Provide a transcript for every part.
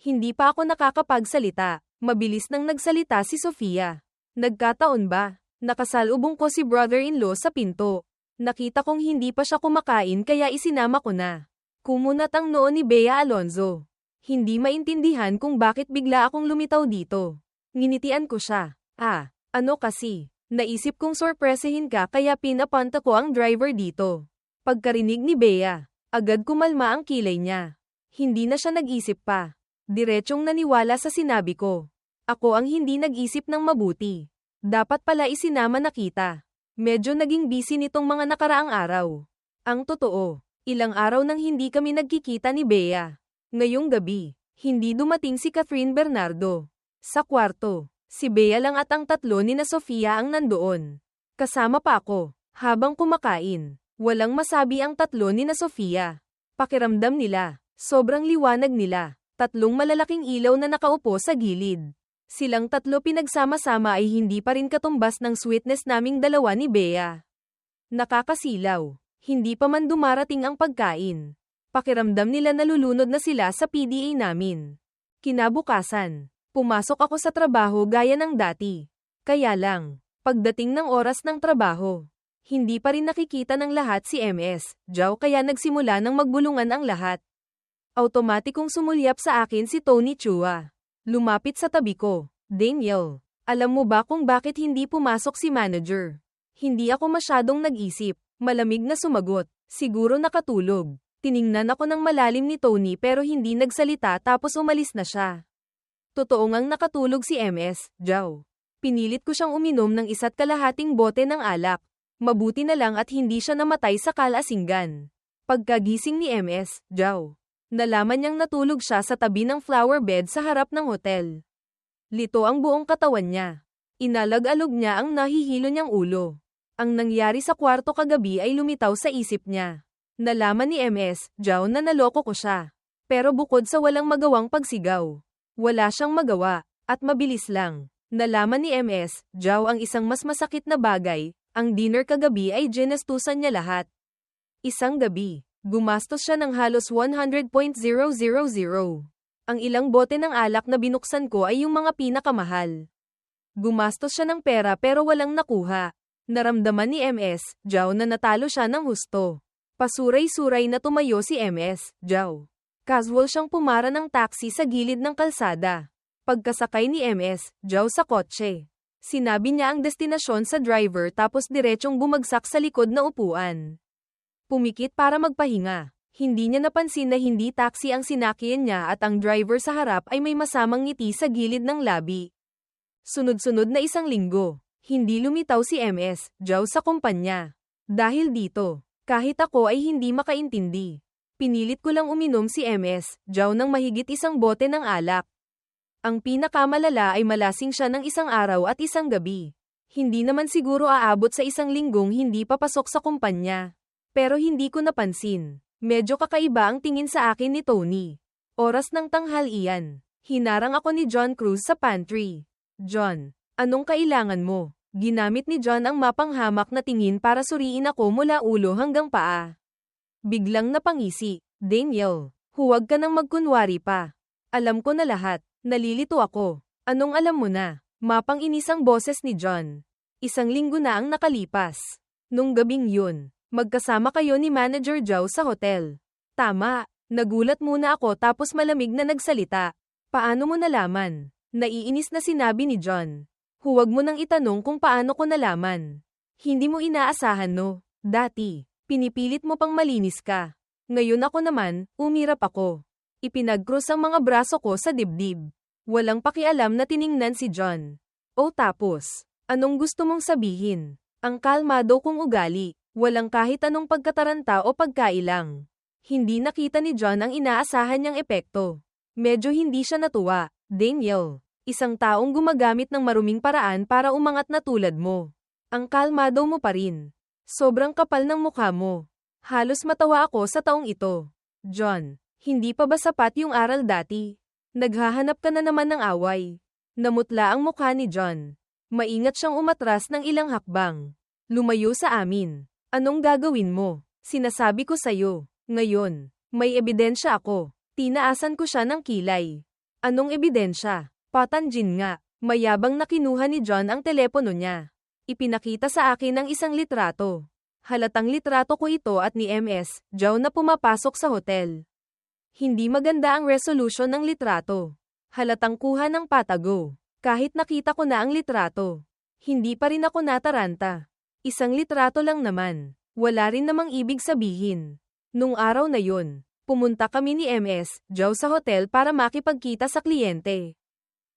Hindi pa ako nakakapagsalita. Mabilis nang nagsalita si Sofia. Nagkataon ba? Nakasalubong ko si brother-in-law sa pinto. Nakita kong hindi pa siya kumakain kaya isinama ko na. Kumunat ang noo ni Bea Alonzo. Hindi maintindihan kung bakit bigla akong lumitaw dito. Nginitian ko siya. Ano kasi? Naisip kong sorpresahin ka kaya pinapunta ko ang driver dito. Pagkarinig ni Bea, agad kumalma ang kilay niya. Hindi na siya nag-isip pa. Diretsyong naniwala sa sinabi ko. Ako ang hindi nag-isip ng mabuti. Dapat pala isinama na kita. Medyo naging busy nitong mga nakaraang araw. Ang totoo, ilang araw nang hindi kami nagkikita ni Bea. Ngayong gabi, hindi dumating si Catherine Bernardo. Sa kwarto, si Bea lang at ang tatlo ni na Sofia ang nandoon. Kasama pa ako. Habang kumakain, walang masabi ang tatlo ni na Sofia. Pakiramdam nila, sobrang liwanag nila. Tatlong malalaking ilaw na nakaupo sa gilid. Silang tatlo pinagsama-sama ay hindi pa rin katumbas ng sweetness naming dalawa ni Bea. Nakakasilaw. Hindi pa man dumarating ang pagkain. Pakiramdam nila nalulunod na sila sa PDA namin. Kinabukasan, pumasok ako sa trabaho gaya ng dati. Kaya lang, pagdating ng oras ng trabaho, hindi pa rin nakikita ng lahat si MS, Jow kaya nagsimula ng magbulungan ang lahat. Automatikong sumulyap sa akin si Tony Chua. Lumapit sa tabi ko. Daniel, alam mo ba kung bakit hindi pumasok si manager? Hindi ako masyadong nag-isip. Malamig na sumagot. Siguro nakatulog. Tiningnan ako ng malalim ni Tony pero hindi nagsalita tapos umalis na siya. Totoo ngang nakatulog si MS, Jow. Pinilit ko siyang uminom ng 1.5 bote ng alak. Mabuti na lang at hindi siya namatay sa kalasingan. Pagkagising ni MS, Jow, nalaman niyang natulog siya sa tabi ng flower bed sa harap ng hotel. Lito ang buong katawan niya. Inalag-alog niya ang nahihilo niyang ulo. Ang nangyari sa kwarto kagabi ay lumitaw sa isip niya. Nalaman ni MS, Jow na naloko ko siya. Pero bukod sa walang magawang pagsigaw, wala siyang magawa, at mabilis lang. Nalaman ni MS, Jow ang isang mas masakit na bagay, ang dinner kagabi ay ginestusan niya lahat. Isang gabi. Gumastos siya ng halos 100,000. Ang ilang bote ng alak na binuksan ko ay yung mga pinakamahal. Gumastos siya ng pera pero walang nakuha. Naramdaman ni MS, Jow na natalo siya ng husto. Pasuray-suray na tumayo si MS, Jow. Casual siyang pumara ng taxi sa gilid ng kalsada. Pagkasakay ni MS, Jow sa kotse, sinabi niya ang destinasyon sa driver tapos diretsyong bumagsak sa likod na upuan. Pumikit para magpahinga. Hindi niya napansin na hindi taxi ang sinakyan niya at ang driver sa harap ay may masamang ngiti sa gilid ng labi. Sunod-sunod na 1 linggo, hindi lumitaw si MS, Jow sa kumpanya. Dahil dito, kahit ako ay hindi makaintindi. Pinilit ko lang uminom si MS, Jow ng mahigit 1 bote ng alak. Ang pinakamalala ay malasing siya ng 1 araw at 1 gabi. Hindi naman siguro aabot sa 1 linggong hindi papasok sa kumpanya. Pero hindi ko napansin. Medyo kakaiba ang tingin sa akin ni Tony. Oras ng tanghalian. Hinarang ako ni John Cruz sa pantry. John, anong kailangan mo? Ginamit ni John ang mapanghamak na tingin para suriin ako mula ulo hanggang paa. Biglang napangisi. Daniel, huwag ka nang magkunwari pa. Alam ko na lahat. Nalilito ako. Anong alam mo na? Mapang-inis ang boses ni John. 1 linggo na ang nakalipas. Nung gabing yun, magkasama kayo ni Manager Jow sa hotel. Tama, nagulat muna ako tapos malamig na nagsalita. Paano mo nalaman? Naiinis na sinabi ni John. Huwag mo nang itanong kung paano ko nalaman. Hindi mo inaasahan no? Dati, pinipilit mo pang malinis ka. Ngayon ako naman, umirap ako. Ipinagkrus ang mga braso ko sa dibdib. Walang pakialam na tiningnan si John. O tapos, anong gusto mong sabihin? Ang kalmado kong ugali. Walang kahit anong pagkataranta o pagkailang. Hindi nakita ni John ang inaasahan niyang epekto. Medyo hindi siya natuwa. Daniel, isang taong gumagamit ng maruming paraan para umangat na tulad mo. Ang kalmado mo pa rin. Sobrang kapal ng mukha mo. Halos matawa ako sa taong ito. John, hindi pa ba sapat yung aral dati? Naghahanap ka na naman ng away. Namutla ang mukha ni John. Maingat siyang umatras ng ilang hakbang. Lumayo sa amin. Anong gagawin mo? Sinasabi ko sa'yo. Ngayon, may ebidensya ako. Tinaasan ko siya ng kilay. Anong ebidensya? Patanjin nga. Mayabang na kinuha ni John ang telepono niya. Ipinakita sa akin ang isang litrato. Halatang litrato ko ito at ni Ms. Zhao na pumapasok sa hotel. Hindi maganda ang resolution ng litrato. Halatang kuha ng patago. Kahit nakita ko na ang litrato, hindi pa rin ako nataranta. Isang litrato lang naman. Wala rin namang ibig sabihin. Nung araw na yun, pumunta kami ni Ms. Zhao sa hotel para makipagkita sa kliyente.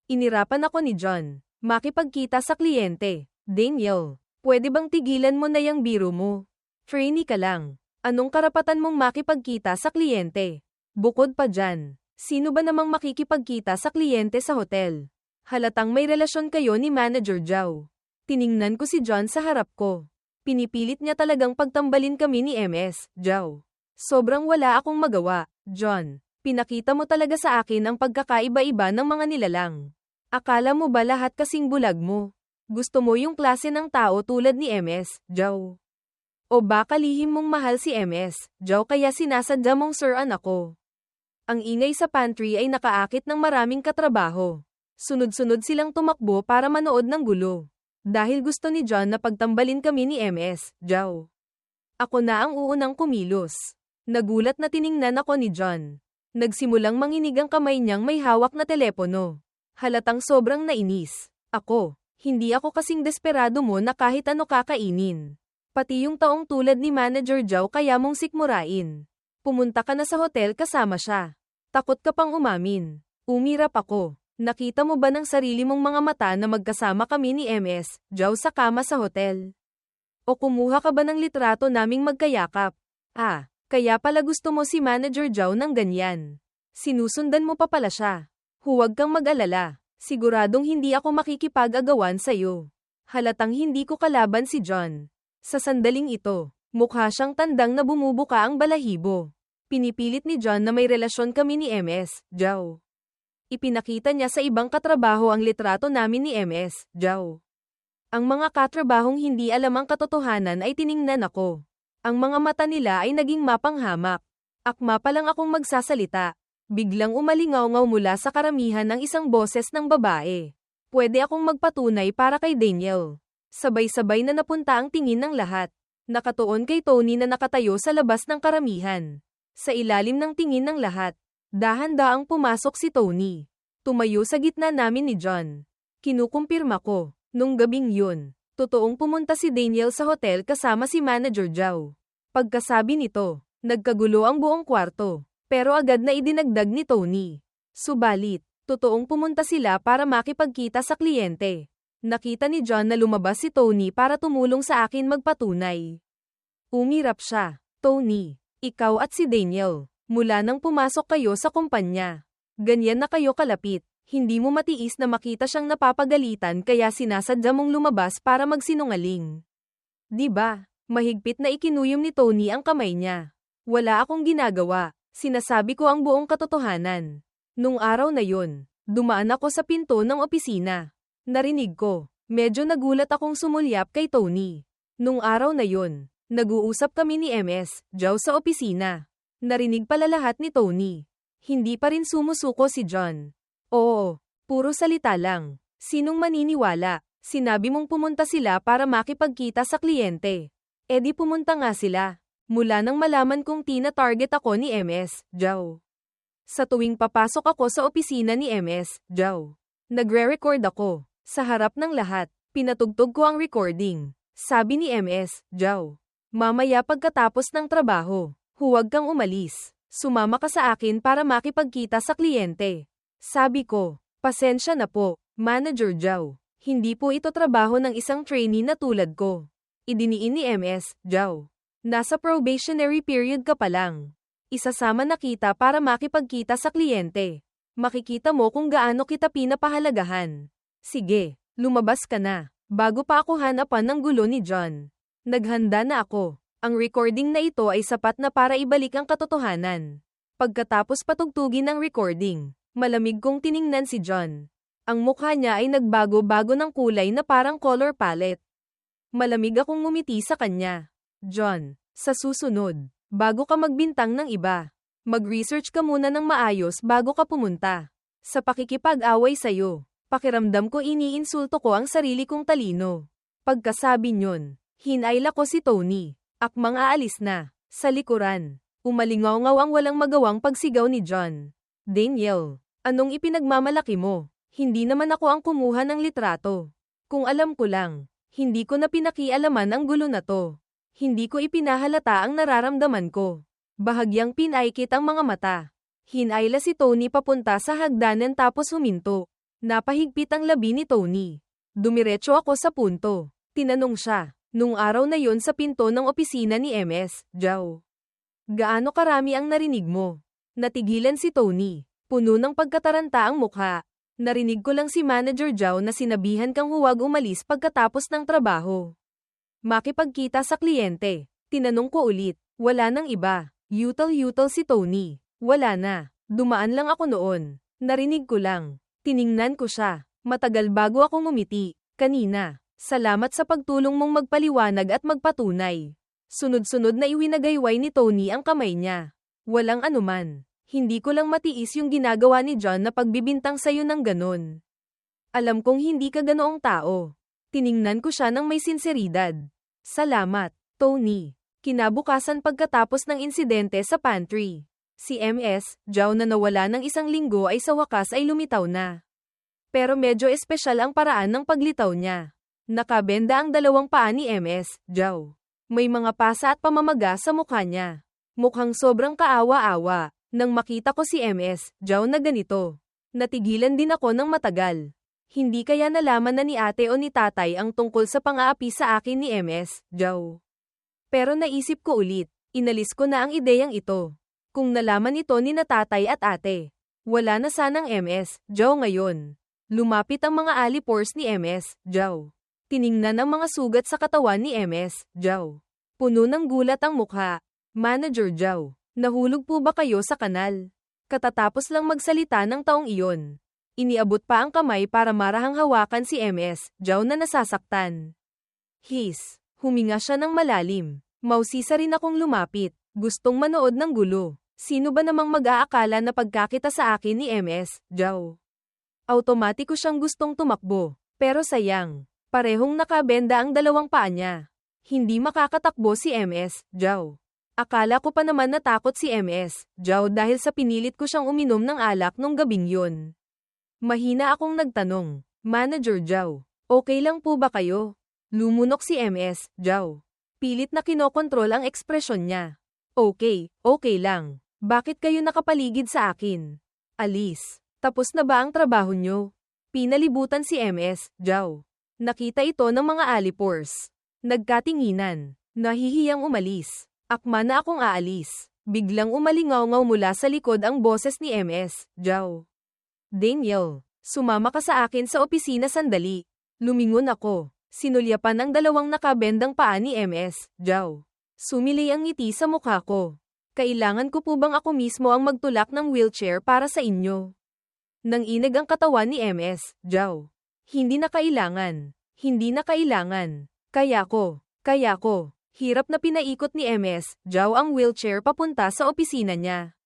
Inirapan ako ni John. Makipagkita sa kliyente. Daniel, pwede bang tigilan mo na yung biro mo? Trainee ka lang. Anong karapatan mong makipagkita sa kliyente? Bukod pa dyan, sino ba namang makikipagkita sa kliyente sa hotel? Halatang may relasyon kayo ni Manager Zhao. Tiningnan ko si John sa harap ko. Pinipilit niya talagang pagtambalin kami ni Ms. Zhao. Sobrang wala akong magawa. John, pinakita mo talaga sa akin ang pagkakaiba-iba ng mga nilalang. Akala mo ba lahat kasing bulag mo? Gusto mo yung klase ng tao tulad ni Ms. Zhao? O baka lihim mong mahal si Ms. Zhao kaya sinasadya mong sir-an ako? Ang ingay sa pantry ay nakaakit ng maraming katrabaho. Sunod-sunod silang tumakbo para manood ng gulo. Dahil gusto ni John na pagtambalin kami ni Ms. Zhao. Ako na ang uunang kumilos. Nagulat na tiningnan ako ni John. Nagsimulang manginig ang kamay niyang may hawak na telepono. Halatang sobrang nainis. Ako, hindi ako kasing desperado mo na kahit ano kakainin. Pati yung taong tulad ni Manager Zhao kaya mong sikmurain. Pumunta ka na sa hotel kasama siya. Takot ka pang umamin. Umirap ako. Nakita mo ba ng sarili mong mga mata na magkasama kami ni Ms. Zhao sa kama sa hotel? O kumuha ka ba ng litrato naming magkayakap? Ah, kaya pala gusto mo si Manager Zhao ng ganyan. Sinusundan mo pa pala siya. Huwag kang mag-alala. Siguradong hindi ako makikipag-agawan sa'yo. Halatang hindi ko kalaban si John. Sa sandaling ito, mukha siyang tandang na bumubuka ang balahibo. Pinipilit ni John na may relasyon kami ni Ms. Zhao. Ipinakita niya sa ibang katrabaho ang litrato namin ni Ms. Zhao. Ang mga katrabahong hindi alam ang katotohanan ay tiningnan ako. Ang mga mata nila ay naging mapanghamak. Akma pa lang akong magsasalita. Biglang umalingaw-ngaw mula sa karamihan ng isang boses ng babae. Pwede akong magpatunay para kay Daniel. Sabay-sabay na napunta ang tingin ng lahat. Nakatuon kay Tony na nakatayo sa labas ng karamihan. Sa ilalim ng tingin ng lahat. Dahan-daang pumasok si Tony. Tumayo sa gitna namin ni John. Kinukumpirma ko, nung gabing yun, totoong pumunta si Daniel sa hotel kasama si Manager Zhao. Pagkasabi nito, nagkagulo ang buong kwarto, pero agad na idinagdag ni Tony. Subalit, totoong pumunta sila para makipagkita sa kliyente. Nakita ni John na lumabas si Tony para tumulong sa akin magpatunay. Umirap siya. Tony, ikaw at si Daniel. Mula nang pumasok kayo sa kumpanya. Ganyan na kayo kalapit. Hindi mo matiis na makita siyang napapagalitan kaya sinasadya mong lumabas para magsinungaling. Diba? Mahigpit na ikinuyom ni Tony ang kamay niya. Wala akong ginagawa. Sinasabi ko ang buong katotohanan. Nung araw na yun, dumaan ako sa pinto ng opisina. Narinig ko. Medyo nagulat akong sumulyap kay Tony. Nung araw na yun, nag-uusap kami ni Ms. Zhao sa opisina. Narinig pala lahat ni Tony. Hindi pa rin sumusuko si John. Oo, puro salita lang. Sinong maniniwala? Sinabi mong pumunta sila para makipagkita sa kliyente. E di pumunta nga sila. Mula nang malaman kong tina-target ako ni Ms. Zhao. Sa tuwing papasok ako sa opisina ni Ms. Zhao, nagre-record ako. Sa harap ng lahat, pinatugtog ko ang recording. Sabi ni Ms. Zhao, mamaya pagkatapos ng trabaho. Huwag kang umalis. Sumama ka sa akin para makipagkita sa kliyente. Sabi ko, pasensya na po, Manager Zhao. Hindi po ito trabaho ng isang trainee na tulad ko. Idiniin ni Ms. Zhao. Nasa probationary period ka pa lang. Isasama na kita para makipagkita sa kliyente. Makikita mo kung gaano kita pinapahalagahan. Sige, lumabas ka na. Bago pa ako hanapan ng gulo ni John. Naghanda na ako. Ang recording na ito ay sapat na para ibalik ang katotohanan. Pagkatapos patugtugin ng recording, malamig kong tiningnan si John. Ang mukha niya ay nagbago-bago ng kulay na parang color palette. Malamig akong ngumiti sa kanya. John, sa susunod, bago ka magbintang ng iba, mag-research ka muna ng maayos bago ka pumunta. Sa pakikipag-away sa'yo, pakiramdam ko iniinsulto ko ang sarili kong talino. Pagkasabi nyon, hinayla ko si Tony. Akmang aalis na. Sa likuran, umalingaw-ngaw ang walang magawang pagsigaw ni John. Daniel, anong ipinagmamalaki mo? Hindi naman ako ang kumuha ng litrato. Kung alam ko lang, hindi ko na pinakialaman ang gulo na to. Hindi ko ipinahalata ang nararamdaman ko. Bahagyang pinaikit ang mga mata. Hinayla si Tony papunta sa hagdanan tapos huminto. Napahigpit ang labi ni Tony. Dumiretso ako sa punto. Tinanong siya, nung araw na yon sa pinto ng opisina ni MS, Zhao. Gaano karami ang narinig mo? Natigilan si Tony. Puno ng pagkataranta ang mukha. Narinig ko lang si Manager Zhao na sinabihan kang huwag umalis pagkatapos ng trabaho. Makipagkita sa kliyente. Tinanong ko ulit. Wala nang iba. Yutal-yutal si Tony. Wala na. Dumaan lang ako noon. Narinig ko lang. Tiningnan ko siya. Matagal bago ako ngumiti. Kanina. Salamat sa pagtulong mong magpaliwanag at magpatunay. Sunod-sunod na iwinagayway ni Tony ang kamay niya. Walang anuman. Hindi ko lang matiis yung ginagawa ni John na pagbibintang sa'yo ng ganon. Alam kong hindi ka ganoong tao. Tiningnan ko siya ng may sinseridad. Salamat, Tony. Kinabukasan pagkatapos ng insidente sa pantry. Si MS, Zhao na nawala ng isang linggo ay sa wakas ay lumitaw na. Pero medyo espesyal ang paraan ng paglitaw niya. Nakabenda ang dalawang paa ni MS, Zhao. May mga pasa at pamamaga sa mukha niya. Mukhang sobrang kaawa-awa. Nang makita ko si MS, Zhao na ganito. Natigilan din ako ng matagal. Hindi kaya nalaman na ni ate o ni tatay ang tungkol sa pang-aapi sa akin ni MS, Zhao. Pero naisip ko ulit, inalis ko na ang ideyang ito. Kung nalaman ito ni na tatay at ate, wala na sanang MS, Zhao ngayon. Lumapit ang mga alipores ni MS, Zhao. Tiningnan ang mga sugat sa katawan ni MS, Zhao. Puno ng gulat ang mukha. Manager Zhao, nahulog po ba kayo sa kanal? Katatapos lang magsalita ng taong iyon. Iniabot pa ang kamay para marahang hawakan si MS, Zhao na nasasaktan. Huminga siya ng malalim. Mausisa rin akong lumapit. Gustong manood ng gulo. Sino ba namang mag-aakala na pagkakita sa akin ni MS, Zhao? Automatiko siyang gustong tumakbo. Pero sayang, parehong nakabenda ang dalawang paa niya. Hindi makakatakbo si MS, Zhao. Akala ko pa naman natakot si MS, Zhao dahil sa pinilit ko siyang uminom ng alak nung gabing yun. Mahina akong nagtanong, Manager Zhao, okay lang po ba kayo? Lumunok si MS, Zhao. Pilit na kinokontrol ang ekspresyon niya. Okay lang. Bakit kayo nakapaligid sa akin? Alis. Tapos na ba ang trabaho nyo? Pinalibutan si MS, Zhao. Nakita ito ng mga alipores. Nagkatinginan. Nahihiyang umalis. Akma na akong aalis. Biglang umalingaw-ngaw mula sa likod ang boses ni MS, Zhao. Daniel, sumama ka sa akin sa opisina sandali. Lumingon ako. Sinulyapan ang dalawang nakabendang paa ni MS, Zhao. Sumilay ang ngiti sa mukha ko. Kailangan ko po bang ako mismo ang magtulak ng wheelchair para sa inyo? Nanginig ang katawan ni MS, Zhao. Hindi na kailangan. Hindi na kailangan. Kaya ko. Hirap na pinaikot ni MS, Zhao ang wheelchair papunta sa opisina niya.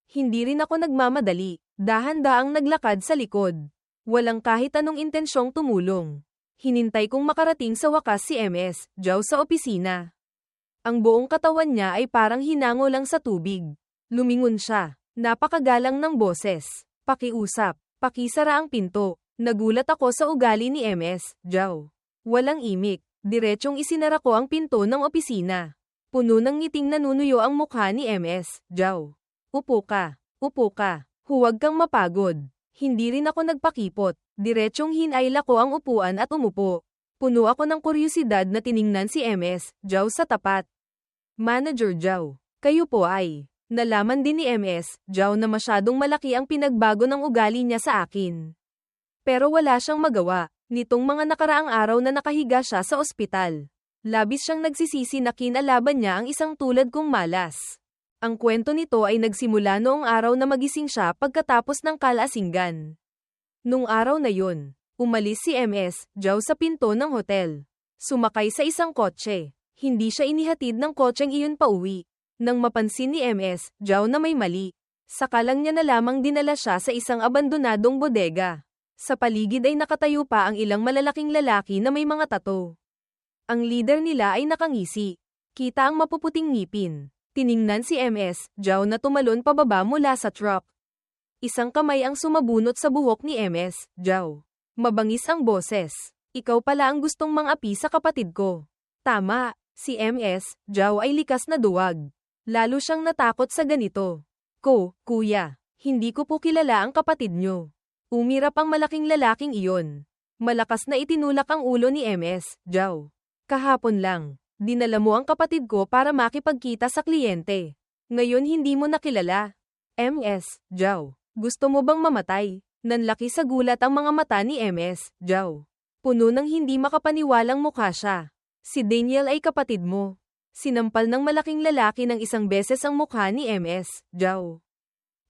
Hindi rin ako nagmamadali. Dahan-daang naglakad sa likod. Walang kahit anong intensyong tumulong. Hinintay kong makarating sa wakas si MS, Zhao sa opisina. Ang buong katawan niya ay parang hinango lang sa tubig. Lumingon siya. Napakagalang ng boses. Pakiusap. Pakisara ang pinto. Nagulat ako sa ugali ni MS, Zhao. Walang imik. Diretsyong isinara ko ang pinto ng opisina. Puno ng ngiting nanunuyo ang mukha ni MS, Zhao. Upo ka. Huwag kang mapagod. Hindi rin ako nagpakipot. Diretsyong hinayla ko ang upuan at umupo. Puno ako ng kuryosidad na tiningnan si MS, Zhao sa tapat. Manager Zhao, kayo po ay. Nalaman din ni MS, Zhao na masyadong malaki ang pinagbago ng ugali niya sa akin. Pero wala siyang magawa, nitong mga nakaraang araw na nakahiga siya sa ospital. Labis siyang nagsisisi na kinalaban niya ang isang tulad kong malas. Ang kwento nito ay nagsimula noong araw na magising siya pagkatapos ng kalasingan. Nung araw na yun, umalis si MS, Zhao sa pinto ng hotel. Sumakay sa isang kotse. Hindi siya inihatid ng kotseng iyon pauwi. Nang mapansin ni MS, Zhao na may mali. Saka lang niya na lamang dinala siya sa isang abandonadong bodega. Sa paligid ay nakatayo pa ang ilang malalaking lalaki na may mga tattoo. Ang leader nila ay nakangisi. Kita ang mapuputing ngipin. Tiningnan si MS Zhao na tumalon pababa mula sa truck. Isang kamay ang sumabunot sa buhok ni MS Zhao. Mabangis ang boses. Ikaw pala ang gustong mang-api sa kapatid ko. Tama, si MS Zhao ay likas na duwag. Lalo siyang natakot sa ganito. Kuya, hindi ko po kilala ang kapatid nyo. Umirap ang malaking lalaking iyon. Malakas na itinulak ang ulo ni MS Zhao. Kahapon lang, dinala mo ang kapatid ko para makipagkita sa kliyente. Ngayon hindi mo nakilala. MS Zhao, gusto mo bang mamatay? Nanlaki sa gulat ang mga mata ni MS Zhao. Puno ng hindi makapaniwalang mukha siya. Si Daniel ay kapatid mo. Sinampal ng malaking lalaki ng isang beses ang mukha ni MS Zhao.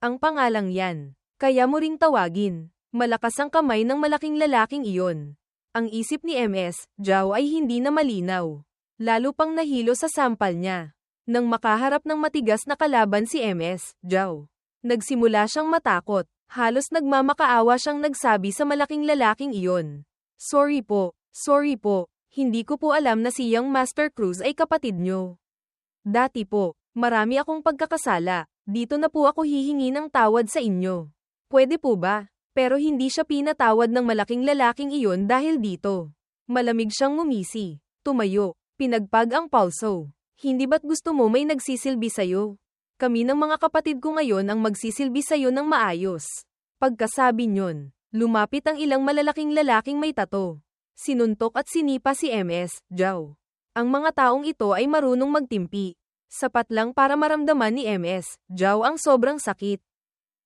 Ang pangalang yan. Kaya mo ring tawagin. Malakas ang kamay ng malaking lalaking iyon. Ang isip ni MS Zhao ay hindi na malinaw. Lalo pang nahilo sa sampal niya. Nang makaharap ng matigas na kalaban si MS Zhao. Nagsimula siyang matakot. Halos nagmamakaawa siyang nagsabi sa malaking lalaking iyon. Sorry po. Hindi ko po alam na si Young Master Cruz ay kapatid nyo. Dati po, marami akong pagkakasala. Dito na po ako hihingi ng tawad sa inyo. Pwede po ba? Pero hindi siya pinatawad ng malaking lalaking iyon dahil dito. Malamig siyang ngumisi. Tumayo. Pinagpag ang pulso. Hindi ba't gusto mo may nagsisilbi sayo? Kami ng mga kapatid ko ngayon ang magsisilbi sayo ng maayos. Pagkasabi nyon, lumapit ang ilang malalaking lalaking may tato. Sinuntok at sinipa si MS Zhao. Ang mga taong ito ay marunong magtimpi. Sapat lang para maramdaman ni MS Zhao ang sobrang sakit.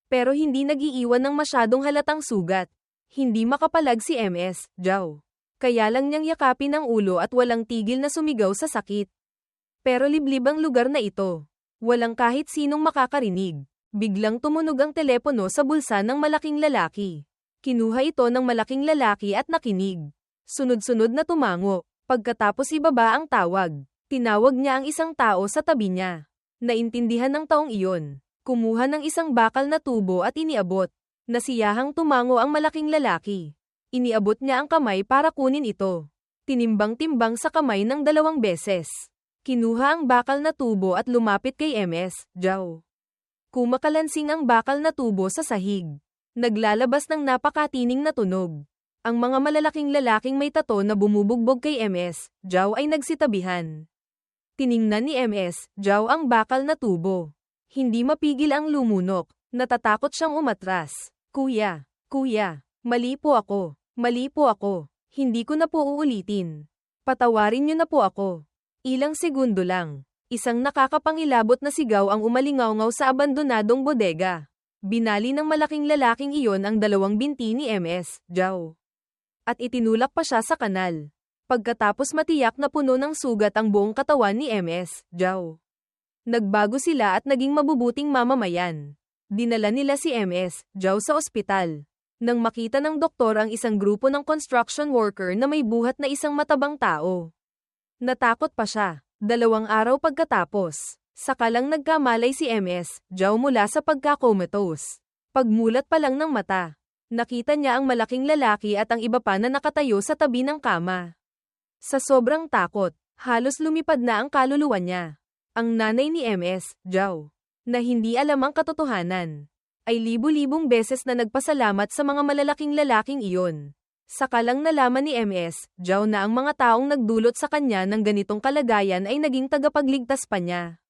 Pero hindi nagiiwan ng masyadong halatang sugat. Hindi makapalag si MS Zhao. Kaya lang niyang yakapin ang ulo at walang tigil na sumigaw sa sakit. Pero liblib ang lugar na ito. Walang kahit sinong makakarinig. Biglang tumunog ang telepono sa bulsa ng malaking lalaki. Kinuha ito ng malaking lalaki at nakinig. Sunod-sunod na tumango. Pagkatapos ibaba ang tawag. Tinawag niya ang isang tao sa tabi niya. Naintindihan ng taong iyon. Kumuha ng isang bakal na tubo at iniabot. Nasiyahang tumango ang malaking lalaki. Iniabot niya ang kamay para kunin ito. Tinimbang-timbang sa kamay ng 2 beses. Kinuha ang bakal na tubo at lumapit kay MS Zhao. Kumakalansing ang bakal na tubo sa sahig. Naglalabas ng napakatining na tunog. Ang mga malalaking lalaking may tato na bumubugbog kay MS Zhao ay nagsitabihan. Tiningnan ni MS Zhao ang bakal na tubo. Hindi mapigil ang lumunok. Natatakot siyang umatras. Kuya, mali po ako. Hindi ko na po uulitin. Patawarin niyo na po ako. Ilang segundo lang. Isang nakakapangilabot na sigaw ang umalingawngaw sa abandonadong bodega. Binali ng malaking lalaking iyon ang 2 binti ni MS Zhao. At itinulak pa siya sa kanal. Pagkatapos matiyak na puno ng sugat ang buong katawan ni MS Zhao. Nagbago sila at naging mabubuting mamamayan. Dinala nila si MS Zhao sa ospital. Nang makita ng doktor ang isang grupo ng construction worker na may buhat na isang matabang tao. Natakot pa siya. 2 araw pagkatapos. Saka lang nagkamalay si MS Zhao mula sa pagka-comatose. Pagmulat pa lang ng mata. Nakita niya ang malaking lalaki at ang iba pa na nakatayo sa tabi ng kama. Sa sobrang takot, halos lumipad na ang kaluluwa niya. Ang nanay ni MS Zhao, na hindi alam ang katotohanan, ay libu-libong beses na nagpasalamat sa mga malalaking lalaking iyon. Saka lang nalaman ni MS Zhao na ang mga taong nagdulot sa kanya ng ganitong kalagayan ay naging tagapagligtas pa niya.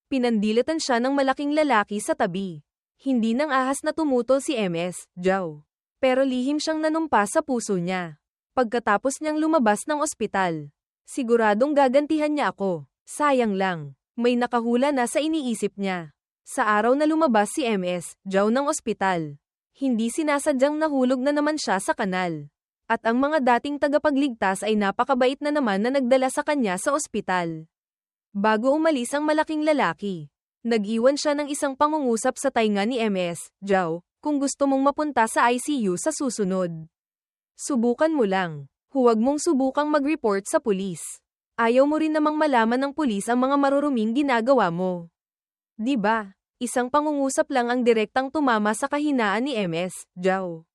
Pinandilatan siya ng malaking lalaki sa tabi. Hindi nang ahas na tumutol si MS Zhao. Pero lihim siyang nanumpa sa puso niya. Pagkatapos niyang lumabas ng ospital. Siguradong gagantihan niya ako. Sayang lang. May nakahula na sa iniisip niya. Sa araw na lumabas si MS Zhao ng ospital. Hindi sinasadyang nahulog na naman siya sa kanal. At ang mga dating tagapagligtas ay napakabait na naman na nagdala sa kanya sa ospital. Bago umalis ang malaking lalaki. Nag-iwan siya ng isang pangungusap sa tainga ni MS Zhao, kung gusto mong mapunta sa ICU sa susunod. Subukan mo lang. Huwag mong subukang mag-report sa pulis. Ayaw mo rin namang malaman ng pulis ang mga maruruming ginagawa mo. Di ba? Isang pangungusap lang ang direktang tumama sa kahinaan ni MS, Zhao.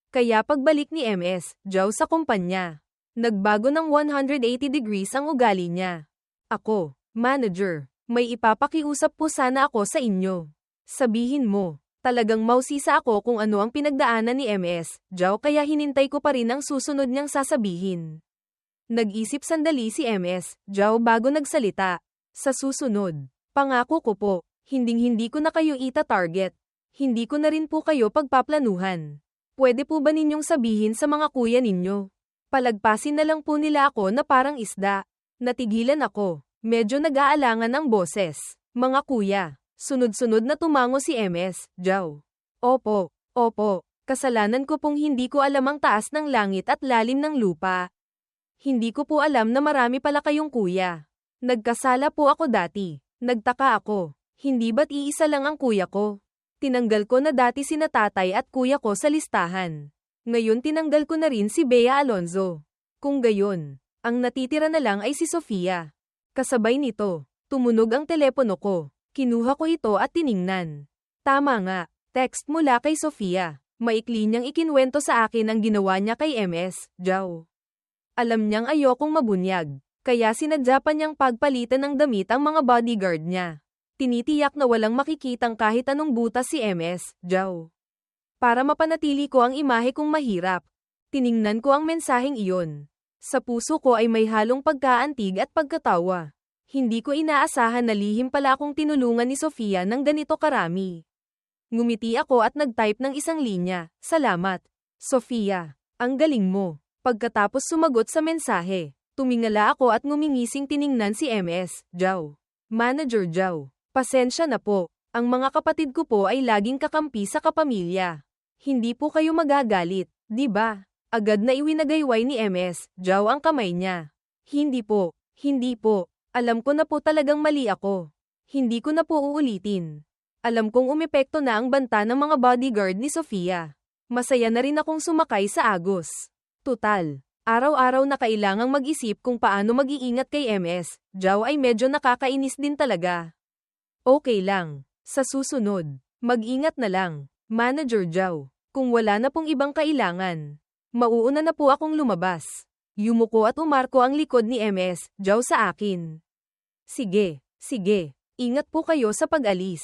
Kaya pagbalik ni MS, Zhao sa kumpanya, nagbago ng 180 degrees ang ugali niya. Ako, manager, may ipapakiusap po sana ako sa inyo. Sabihin mo, talagang mausisa ako kung ano ang pinagdaanan ni MS, Zhao, kaya hinintay ko pa rin ang susunod niyang sasabihin. Nag-isip sandali si MS, Zhao, bago nagsalita. Sa susunod, pangako ko po, hindi ko na kayo ita-target. Hindi ko na rin po kayo pagpaplanuhan. Pwede po ba ninyong sabihin sa mga kuya ninyo? Palagpasin na lang po nila ako na parang isda. Natigilan ako. Medyo nag-aalangan ang boses. Mga kuya. Sunod-sunod na tumango si MS, Zhao. Opo, kasalanan ko pong hindi ko alam ang taas ng langit at lalim ng lupa. Hindi ko po alam na marami pala kayong kuya. Nagkasala po ako dati. Nagtaka ako. Hindi ba't iisa lang ang kuya ko? Tinanggal ko na dati sina tatay at kuya ko sa listahan. Ngayon tinanggal ko na rin si Bea Alonzo. Kung gayon, ang natitira na lang ay si Sofia. Kasabay nito, tumunog ang telepono ko. Kinuha ko ito at tiningnan. Tama nga, text mula kay Sofia. Maikli niyang ikinwento sa akin ang ginawa niya kay MS, Zhao. Alam niyang ayokong mabunyag, kaya sinadya pa niyang pagpalitan ng damit ang mga bodyguard niya. Tinitiyak na walang makikitang kahit anong butas si MS, Zhao. Para mapanatili ko ang imahe kong mahirap, tiningnan ko ang mensaheng iyon. Sa puso ko ay may halong pagkaantig at pagkatawa. Hindi ko inaasahan na lihim pala akong tinulungan ni Sofia ng ganito karami. Ngumiti ako at nag-type ng isang linya, "Salamat, Sofia. Ang galing mo." Pagkatapos sumagot sa mensahe, tumingala ako at ngumingising tiningnan si MS, Zhao. Manager Zhao. Pasensya na po, ang mga kapatid ko po ay laging kakampi sa kapamilya. Hindi po kayo magagalit, di ba? Agad na iwinagayway ni MS, Zhao ang kamay niya. Hindi po. Alam ko na po talagang mali ako. Hindi ko na po uulitin. Alam kong umepekto na ang banta ng mga bodyguard ni Sofia. Masaya na rin akong sumakay sa Agos. Tutal, araw-araw na kailangang mag-isip kung paano mag-iingat kay MS, Zhao ay medyo nakakainis din talaga. Okay lang. Sa susunod, mag-ingat na lang, Manager Zhao. Kung wala na pong ibang kailangan, mauuna na po akong lumabas. Yumuko at umarko ang likod ni MS, Zhao sa akin. Sige. Ingat po kayo sa pag-alis.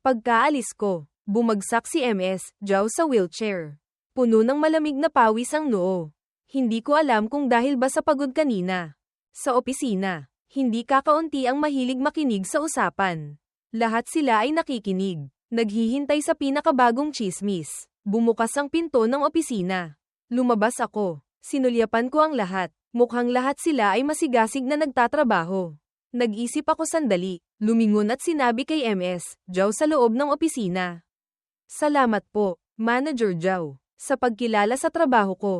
Pagkaalis ko, bumagsak si MS, Zhao sa wheelchair. Puno ng malamig na pawis ang noo. Hindi ko alam kung dahil ba sa pagod kanina. Sa opisina, hindi kakaunti ang mahilig makinig sa usapan. Lahat sila ay nakikinig, naghihintay sa pinakabagong tsismis. Bumukas ang pinto ng opisina. Lumabas ako, sinulyapan ko ang lahat, mukhang lahat sila ay masigasig na nagtatrabaho. Nag-isip ako sandali, lumingon at sinabi kay MS, Zhao sa loob ng opisina. Salamat po, Manager Zhao, sa pagkilala sa trabaho ko.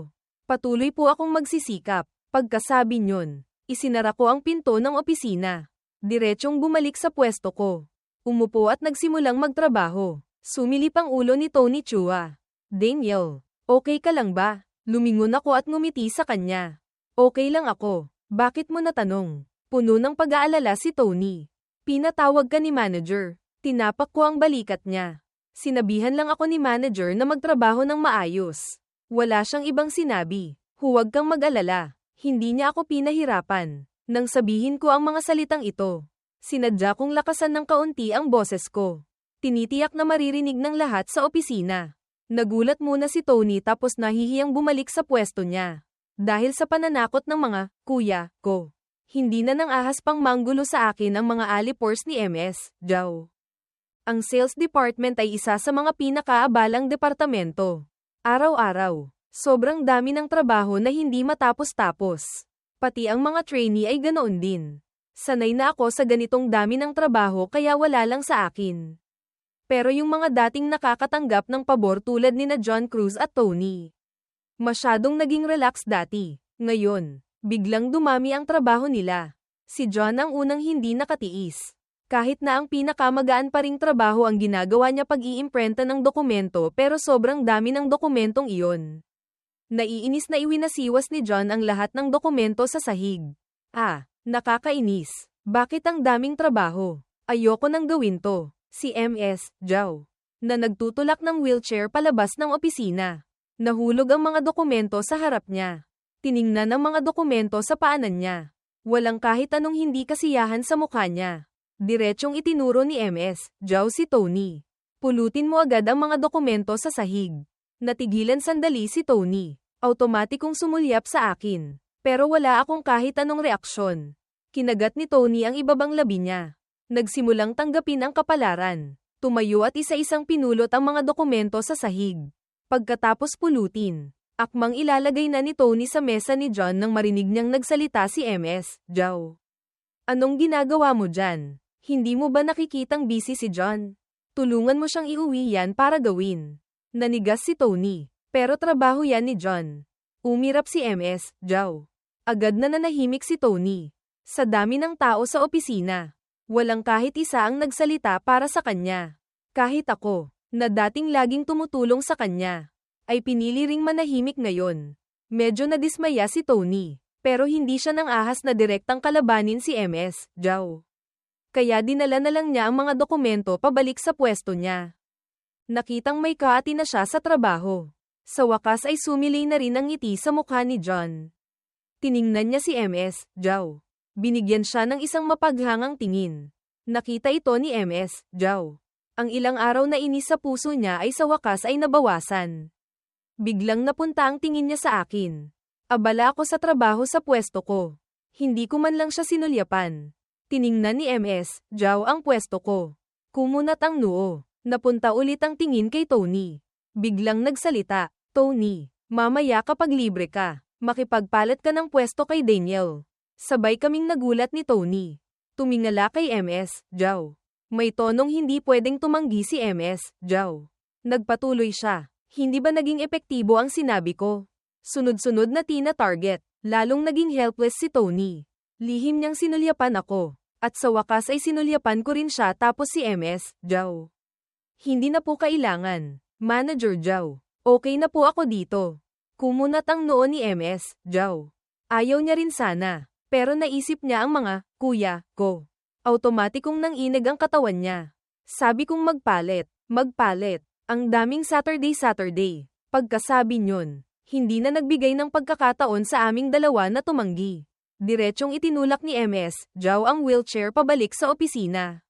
Patuloy po akong magsisikap. Pagkasabi niyon, isinara ko ang pinto ng opisina. Diretsyong bumalik sa pwesto ko. Umupo at nagsimulang magtrabaho. Sumilip ang ulo ni Tony Chua. Daniel, okay ka lang ba? Lumingon ako at ngumiti sa kanya. Okay lang ako. Bakit mo natanong? Puno ng pag-aalala si Tony. Pinatawag ka ni manager. Tinapak ko ang balikat niya. Sinabihan lang ako ni manager na magtrabaho ng maayos. Wala siyang ibang sinabi. Huwag kang mag-alala. Hindi niya ako pinahirapan. Nang sabihin ko ang mga salitang ito, sinadya kong lakasan ng kaunti ang boses ko. Tinitiyak na maririnig ng lahat sa opisina. Nagulat muna si Tony tapos nahihiyang bumalik sa pwesto niya. Dahil sa pananakot ng mga kuya ko. Hindi na nang ahas pang manggulo sa akin ang mga alipors ni MS, Zhao. Ang sales department ay isa sa mga pinakaabalang departamento. Araw-araw, sobrang dami ng trabaho na hindi matapos-tapos. Pati ang mga trainee ay ganoon din. Sanay na ako sa ganitong dami ng trabaho kaya wala lang sa akin. Pero yung mga dating nakakatanggap ng pabor tulad nina John Cruz at Tony, masyadong naging relax dati. Ngayon, biglang dumami ang trabaho nila. Si John ang unang hindi nakatiis. Kahit na ang pinakamagaan pa ring trabaho ang ginagawa niya pag-iimprenta ng dokumento pero sobrang dami ng dokumentong iyon. Naiinis na iwinasiwas ni John ang lahat ng dokumento sa sahig. Nakakainis. Bakit ang daming trabaho? Ayoko nang gawin to. Si MS, Zhao, na nagtutulak ng wheelchair palabas ng opisina. Nahulog ang mga dokumento sa harap niya. Tiningnan ang mga dokumento sa paanan niya. Walang kahit anong hindi kasiyahan sa mukha niya. Diretsyong itinuro ni MS, Zhao si Tony. Pulutin mo agad ang mga dokumento sa sahig. Natigilan sandali si Tony. Automatikong sumulyap sa akin. Pero wala akong kahit anong reaksyon. Kinagat ni Tony ang ibabang labi niya. Nagsimulang tanggapin ang kapalaran. Tumayo at isa-isang pinulot ang mga dokumento sa sahig. Pagkatapos pulutin, akmang ilalagay na ni Tony sa mesa ni John nang marinig niyang nagsalita si MS, Zhao. Anong ginagawa mo dyan? Hindi mo ba nakikitang busy si John? Tulungan mo siyang iuwi yan para gawin. Nanigas si Tony. Pero trabaho yan ni John. Umirap si MS, Zhao. Agad na nanahimik si Tony. Sa dami ng tao sa opisina, walang kahit isa ang nagsalita para sa kanya. Kahit ako, na dating laging tumutulong sa kanya, ay pinili ring manahimik ngayon. Medyo nadismaya si Tony, pero hindi siya nang ahas na direktang kalabanin si MS, Zhao. Kaya dinala na lang niya ang mga dokumento pabalik sa pwesto niya. Nakitang may kaati na siya sa trabaho. Sa wakas ay sumilay na rin ang ngiti sa mukha ni John. Tiningnan niya si MS, Zhao. Binigyan siya ng isang mapaghangang tingin. Nakita ito ni MS, Zhao. Ang ilang araw na inis sa puso niya ay sa wakas ay nabawasan. Biglang napunta ang tingin niya sa akin. Abala ako sa trabaho sa pwesto ko. Hindi ko man lang siya sinulyapan. Tiningnan ni MS, Zhao ang pwesto ko. Kumunat ang noo. Napunta ulit ang tingin kay Tony. Biglang nagsalita, Tony, mamaya kapag libre ka, makipagpalit ka ng pwesto kay Daniel. Sabay kaming nagulat ni Tony. Tumingala kay MS, Zhao. May tonong hindi pwedeng tumanggi si MS, Zhao. Nagpatuloy siya. Hindi ba naging epektibo ang sinabi ko? Sunod-sunod na tina-target. Lalong naging helpless si Tony. Lihim niyang sinulyapan ako. At sa wakas ay sinulyapan ko rin siya tapos si MS, Zhao. Hindi na po kailangan. Manager Zhao. Okay na po ako dito. Kumunat ang noo ni MS, Zhao. Ayaw niya rin sana. Pero naisip niya ang mga, kuya, ko. Automatikong nanginig ang katawan niya. Sabi kong magpalit. Ang daming Saturday. Pagkasabi niyon, hindi na nagbigay ng pagkakataon sa aming dalawa na tumanggi. Diretsyong itinulak ni MS, Zhao ang wheelchair pabalik sa opisina.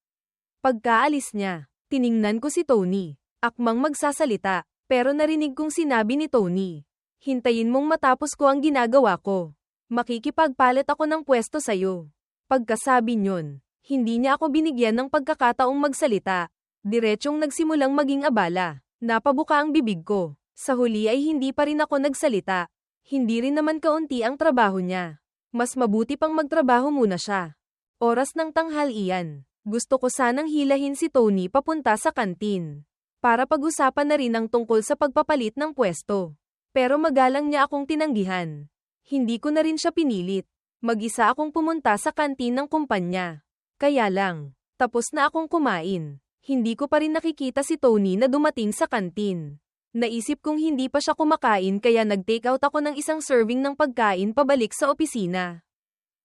Pagkaalis niya, tiningnan ko si Tony. Akmang magsasalita, pero narinig kong sinabi ni Tony. Hintayin mong matapos ko ang ginagawa ko. Makikipagpalit ako ng pwesto sa'yo. Pagkasabi niyon, hindi niya ako binigyan ng pagkakataong magsalita. Diretsyong nagsimulang maging abala. Napabuka ang bibig ko. Sa huli ay hindi pa rin ako nagsalita. Hindi rin naman kaunti ang trabaho niya. Mas mabuti pang magtrabaho muna siya. Oras ng tanghalian. Gusto ko sanang hilahin si Tony papunta sa kantin. Para pag-usapan na rin ang tungkol sa pagpapalit ng pwesto. Pero magalang niya akong tinanggihan. Hindi ko na rin siya pinilit. Mag-isa akong pumunta sa kantin ng kumpanya. Kaya lang, tapos na akong kumain. Hindi ko pa rin nakikita si Tony na dumating sa kantin. Naisip kong hindi pa siya kumakain kaya nag-take out ako ng isang serving ng pagkain pabalik sa opisina.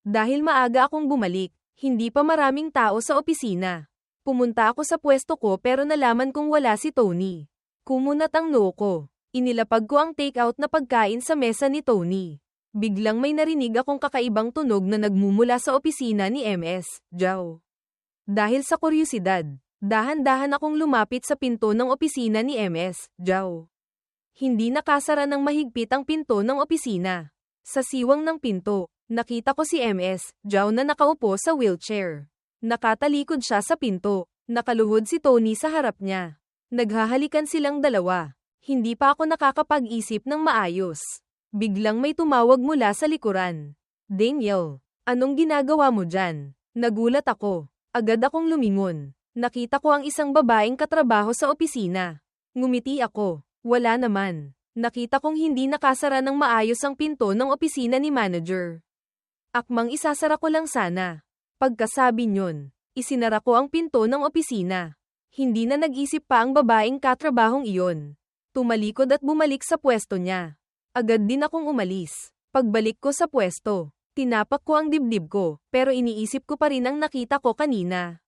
Dahil maaga akong bumalik, hindi pa maraming tao sa opisina. Pumunta ako sa pwesto ko pero nalaman kong wala si Tony. Kumunat ang noo ko. Inilapag ko ang take out na pagkain sa mesa ni Tony. Biglang may narinig akong kakaibang tunog na nagmumula sa opisina ni MS, Zhao. Dahil sa kuryosidad, dahan-dahan akong lumapit sa pinto ng opisina ni MS, Zhao. Hindi nakasara ng mahigpit ang pinto ng opisina. Sa siwang ng pinto, nakita ko si MS, Zhao na nakaupo sa wheelchair. Nakatalikod siya sa pinto. Nakaluhod si Tony sa harap niya. Naghahalikan silang dalawa. Hindi pa ako nakakapag-isip ng maayos. Biglang may tumawag mula sa likuran. Daniel, anong ginagawa mo dyan? Nagulat ako. Agad akong lumingon. Nakita ko ang isang babaeng katrabaho sa opisina. Ngumiti ako. Wala naman. Nakita kong hindi nakasara ng maayos ang pinto ng opisina ni manager. Akmang isasara ko lang sana. Pagkasabi niyon, isinara ko ang pinto ng opisina. Hindi na nag-isip pa ang babaeng katrabahong iyon. Tumalikod at bumalik sa pwesto niya. Agad din akong umalis. Pagbalik ko sa pwesto, tinapak ko ang dibdib ko, pero iniisip ko pa rin ang nakita ko kanina.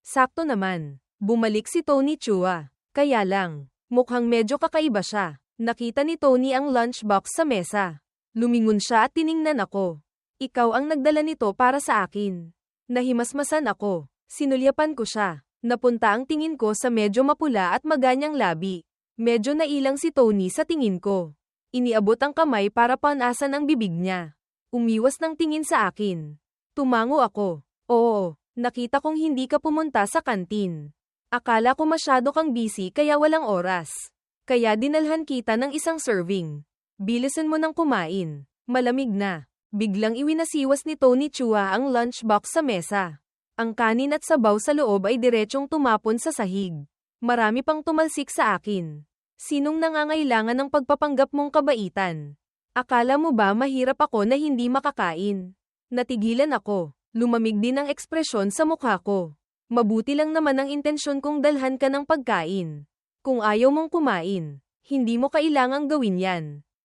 Sakto naman. Bumalik si Tony Chua. Kaya lang, mukhang medyo kakaiba siya. Nakita ni Tony ang lunchbox sa mesa. Lumingon siya at tiningnan ako. Ikaw ang nagdala nito para sa akin. Nahimasmasan ako. Sinulyapan ko siya. Napunta ang tingin ko sa medyo mapula at maganyang labi. Medyo nailang si Tony sa tingin ko. Iniabot ang kamay para panasan ang bibig niya. Umiwas ng tingin sa akin. Tumango ako. Oo, nakita kong hindi ka pumunta sa kantin. Akala ko masyado kang busy kaya walang oras. Kaya dinalhan kita ng isang serving. Bilisan mo nang kumain. Malamig na. Biglang iwinasiwas ni Tony Chua ang lunchbox sa mesa. Ang kanin at sabaw sa loob ay diretsyong tumapon sa sahig. Marami pang tumalsik sa akin. Sinong nangangailangan ng pagpapanggap mong kabaitan? Akala mo ba mahirap ako na hindi makakain? Natigilan ako. Lumamig din ang ekspresyon sa mukha ko. Mabuti lang naman ang intensyon kong dalhan ka ng pagkain. Kung ayaw mong kumain, hindi mo kailangang gawin yan.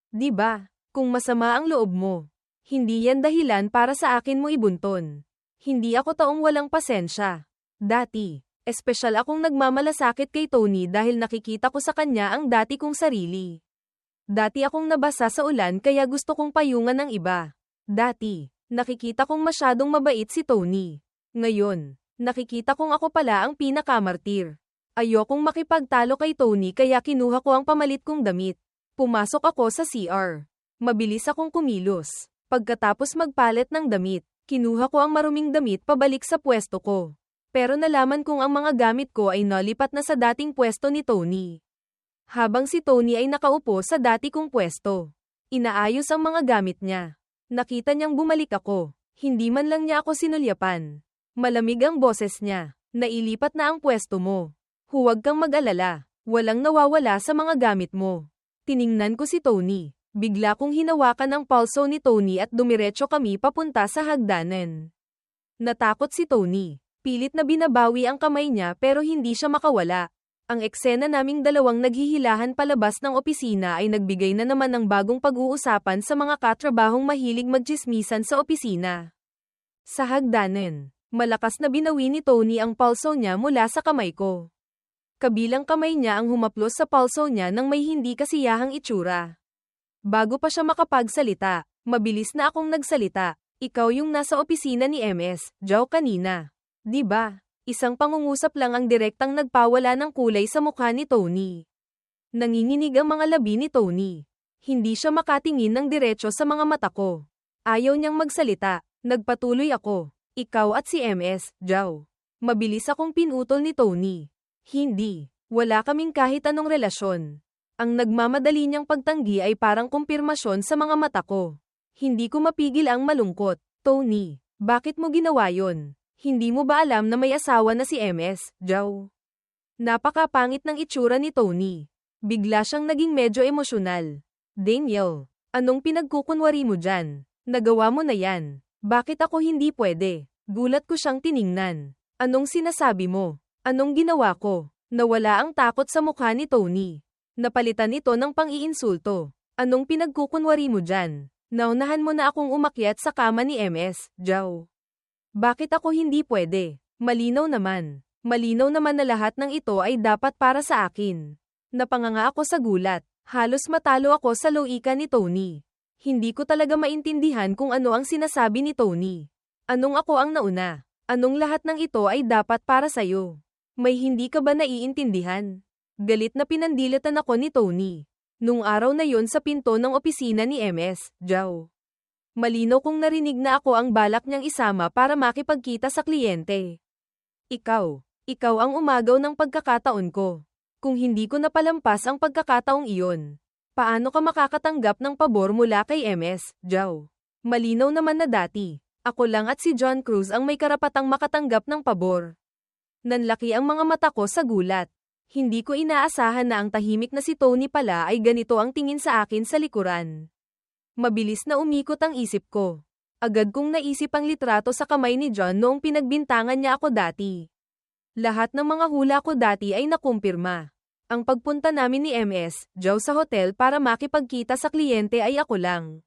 Di ba? Kung masama ang loob mo, hindi yan dahilan para sa akin mo ibunton. Hindi ako taong walang pasensya. Dati, espesyal akong nagmamalasakit kay Tony dahil nakikita ko sa kanya ang dati kong sarili. Dati akong nabasa sa ulan kaya gusto kong payungan ng iba. Dati, nakikita kong masyadong mabait si Tony. Ngayon, nakikita kong ako pala ang pinakamartir. Ayokong makipagtalo kay Tony kaya kinuha ko ang pamalit kong damit. Pumasok ako sa CR. Mabilis akong kumilos. Pagkatapos magpalit ng damit, kinuha ko ang maruming damit pabalik sa pwesto ko. Pero nalaman kong ang mga gamit ko ay nalipat na sa dating pwesto ni Tony. Habang si Tony ay nakaupo sa dati kong pwesto, inaayos ang mga gamit niya. Nakita niyang bumalik ako. Hindi man lang niya ako sinulyapan. Malamig ang boses niya. Nailipat na ang pwesto mo. Huwag kang mag-alala. Walang nawawala sa mga gamit mo. Tiningnan ko si Tony. Bigla kong hinawakan ang pulso ni Tony at dumiretso kami papunta sa hagdanan. Natakot si Tony. Pilit na binabawi ang kamay niya pero hindi siya makawala. Ang eksena naming dalawang naghihilahan palabas ng opisina ay nagbigay na naman ng bagong pag-uusapan sa mga katrabahong mahilig magtsismisan sa opisina. Sa hagdanan, malakas na binawi ni Tony ang pulso niya mula sa kamay ko. Kabilang kamay niya ang humaplos sa pulso niya ng may hindi kasiyahang itsura. Bago pa siya makapagsalita, mabilis na akong nagsalita. Ikaw yung nasa opisina ni MS, Joe kanina. Di ba? Isang pangungusap lang ang direktang nagpawala ng kulay sa mukha ni Tony. Nanginginig ang mga labi ni Tony. Hindi siya makatingin ng diretso sa mga mata ko. Ayaw niyang magsalita. Nagpatuloy ako. Ikaw at si MS, Joe. Mabilis akong pinutol ni Tony. Hindi. Wala kaming kahit anong relasyon. Ang nagmamadali niyang pagtanggi ay parang kumpirmasyon sa mga mata ko. Hindi ko mapigil ang malungkot. Tony, bakit mo ginawa yon? Hindi mo ba alam na may asawa na si MS, Joe? Napakapangit ng itsura ni Tony. Bigla siyang naging medyo emosyonal. Daniel, anong pinagkukunwari mo dyan? Nagawa mo na yan. Bakit ako hindi pwede? Gulat ko siyang tiningnan. Anong sinasabi mo? Anong ginawa ko? Nawala ang takot sa mukha ni Tony. Napalitan ito ng pang-iinsulto. Anong pinagkukunwari mo dyan? Naunahan mo na akong umakyat sa kama ni MS, Joe. Bakit ako hindi pwede? Malinaw naman. Malinaw naman na lahat ng ito ay dapat para sa akin. Napanganga ako sa gulat. Halos matalo ako sa loika ni Tony. Hindi ko talaga maintindihan kung ano ang sinasabi ni Tony. Anong ako ang nauna? Anong lahat ng ito ay dapat para sa'yo? May hindi ka ba naiintindihan? Galit na pinandilatan ako ni Tony. Nung araw na yon sa pinto ng opisina ni MS, Joe. Malinaw kong narinig na ako ang balak niyang isama para makipagkita sa kliyente. Ikaw ang umagaw ng pagkakataon ko. Kung hindi ko napalampas ang pagkakataong iyon, paano ka makakatanggap ng pabor mula kay MS, Joe? Malinaw naman na dati, ako lang at si John Cruz ang may karapatang makatanggap ng pabor. Nanlaki ang mga mata ko sa gulat. Hindi ko inaasahan na ang tahimik na si Tony pala ay ganito ang tingin sa akin sa likuran. Mabilis na umikot ang isip ko. Agad kong naisip ang litrato sa kamay ni John noong pinagbintangan niya ako dati. Lahat ng mga hula ko dati ay nakumpirma. Ang pagpunta namin ni MS, Joe sa hotel para makipagkita sa kliyente ay ako lang.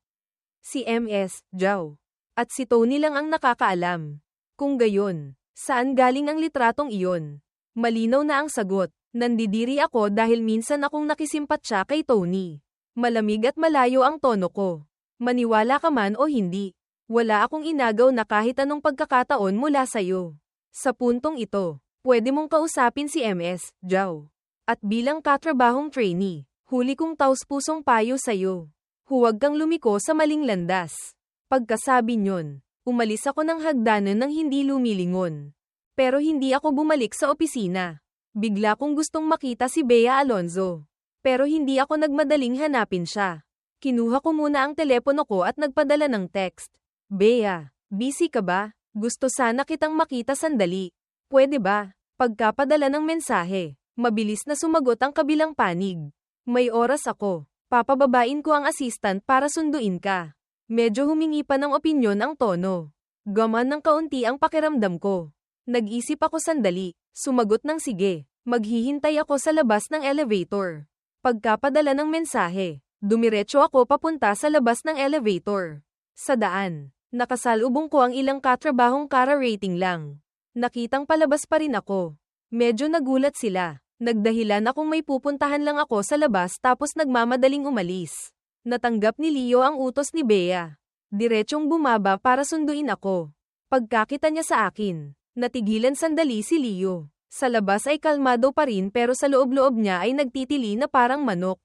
Si MS, Joe. At si Tony lang ang nakakaalam. Kung gayon, saan galing ang litratong iyon? Malinaw na ang sagot. Nandidiri ako dahil minsan akong nakisimpatya kay Tony. Malamig at malayo ang tono ko. Maniwala ka man o hindi. Wala akong inagaw na kahit anong pagkakataon mula sa'yo. Sa puntong ito, pwede mong kausapin si MS, Zhao. At bilang katrabahong trainee, huli kong taus-pusong payo sa'yo. Huwag kang lumiko sa maling landas. Pagkasabi nyon, umalis ako ng hagdanan ng hindi lumilingon. Pero hindi ako bumalik sa opisina. Bigla kong gustong makita si Bea Alonzo. Pero hindi ako nagmadaling hanapin siya. Kinuha ko muna ang telepono ko at nagpadala ng text. Bea, busy ka ba? Gusto sana kitang makita sandali. Pwede ba? Pagkapadala ng mensahe, mabilis na sumagot ang kabilang panig. May oras ako. Papababain ko ang assistant para sunduin ka. Medyo humingi pa ng opinyon ang tono. Gaman ng kaunti ang pakiramdam ko. Nag-isip ako sandali, sumagot ng sige. Maghihintay ako sa labas ng elevator. Pagkapadala ng mensahe, dumiretso ako papunta sa labas ng elevator. Sa daan, nakasalubong ko ang ilang katrabahong kara-rating lang. Nakitang palabas pa rin ako. Medyo nagulat sila. Nagdahilan akong may pupuntahan lang ako sa labas tapos nagmamadaling umalis. Natanggap ni Leo ang utos ni Bea. Diretsong bumaba para sunduin ako. Pagkakita niya sa akin, natigilan sandali si Leo. Sa labas ay kalmado pa rin pero sa loob-loob niya ay nagtitili na parang manok.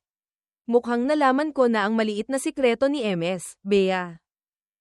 Mukhang nalaman ko na ang maliit na sikreto ni MS, Bea.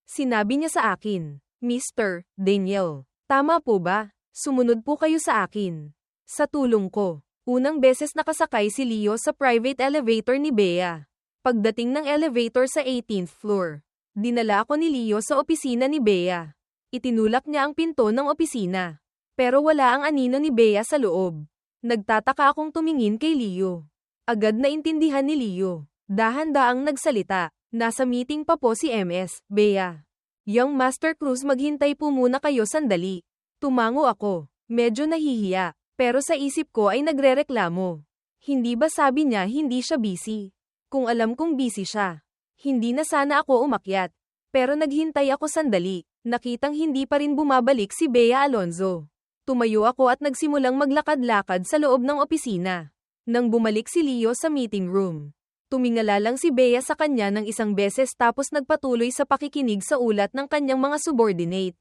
Sinabi niya sa akin, Mr. Daniel, tama po ba? Sumunod po kayo sa akin. Sa tulong ko, unang beses nakasakay si Leo sa private elevator ni Bea. Pagdating ng elevator sa 18th floor, dinala ako ni Leo sa opisina ni Bea. Itinulak niya ang pinto ng opisina. Pero wala ang anino ni Bea sa loob. Nagtataka akong tumingin kay Leo. Agad na intindihan ni Leo. Dahan-daang nagsalita. Nasa meeting pa po si MS, Bea. Young Master Cruz, maghintay po muna kayo sandali. Tumango ako. Medyo nahihiya. Pero sa isip ko ay nagrereklamo. Hindi ba sabi niya hindi siya busy? Kung alam kong busy siya, hindi na sana ako umakyat. Pero naghintay ako sandali. Nakitang hindi pa rin bumabalik si Bea Alonzo. Tumayo ako at nagsimulang maglakad-lakad sa loob ng opisina. Nang bumalik si Leo sa meeting room, tumingala lang si Bea sa kanya ng isang beses tapos nagpatuloy sa pakikinig sa ulat ng kanyang mga subordinate.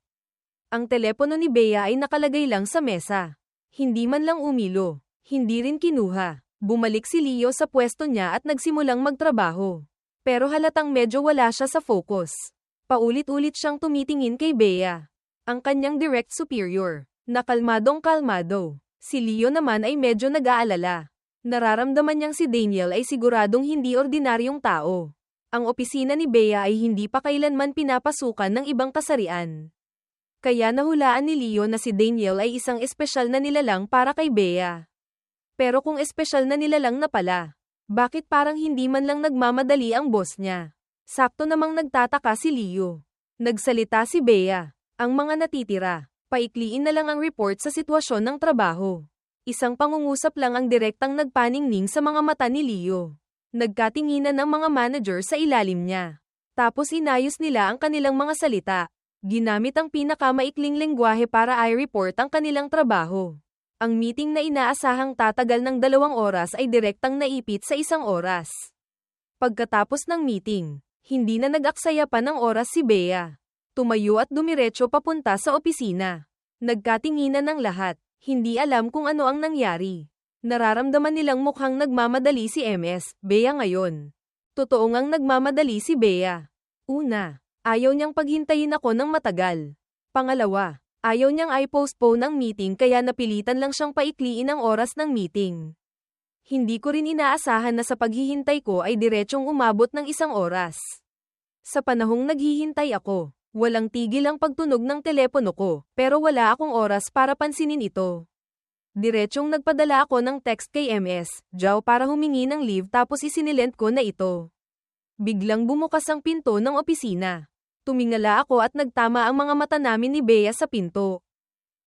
Ang telepono ni Bea ay nakalagay lang sa mesa. Hindi man lang umilo, hindi rin kinuha. Bumalik si Leo sa pwesto niya at nagsimulang magtrabaho. Pero halatang medyo wala siya sa focus. Paulit-ulit siyang tumitingin kay Bea, ang kanyang direct superior. Nakalmadong-kalmado. Si Leo naman ay medyo nag-aalala. Nararamdaman niyang si Daniel ay siguradong hindi ordinaryong tao. Ang opisina ni Bea ay hindi pa kailanman pinapasukan ng ibang kasarian. Kaya nahulaan ni Leo na si Daniel ay isang espesyal na nilalang para kay Bea. Pero kung espesyal na nilalang na pala, bakit parang hindi man lang nagmamadali ang boss niya? Sakto namang nagtataka si Leo. Nagsalita si Bea. Ang mga natitira, paikliin na lang ang report sa sitwasyon ng trabaho. Isang pangungusap lang ang direktang nagpaningning sa mga mata ni Leo. Nagkatinginan ng mga manager sa ilalim niya. Tapos inayos nila ang kanilang mga salita. Ginamit ang pinakamaikling lengguwahe para i-report ang kanilang trabaho. Ang meeting na inaasahang tatagal ng 2 oras ay direktang naipit sa 1 oras. Pagkatapos ng meeting, hindi na nag-aksaya pa ng oras si Bea. Tumayo at dumiretso papunta sa opisina. Nagkatinginan ng lahat, hindi alam kung ano ang nangyari. Nararamdaman nilang mukhang nagmamadali si MS, Bea ngayon. Totoo ngang nagmamadali si Bea. Una, ayaw niyang paghintayin ako ng matagal. Pangalawa, ayaw niyang i-postpone ang meeting kaya napilitan lang siyang paikliin ang oras ng meeting. Hindi ko rin inaasahan na sa paghihintay ko ay diretsong umabot ng 1 oras. Sa panahong naghihintay ako, walang tigil ang pagtunog ng telepono ko, pero wala akong oras para pansinin ito. Diretsyong nagpadala ako ng text kay MS, Zhao para humingi ng leave tapos isinilent ko na ito. Biglang bumukas ang pinto ng opisina. Tumingala ako at nagtama ang mga mata namin ni Bea sa pinto.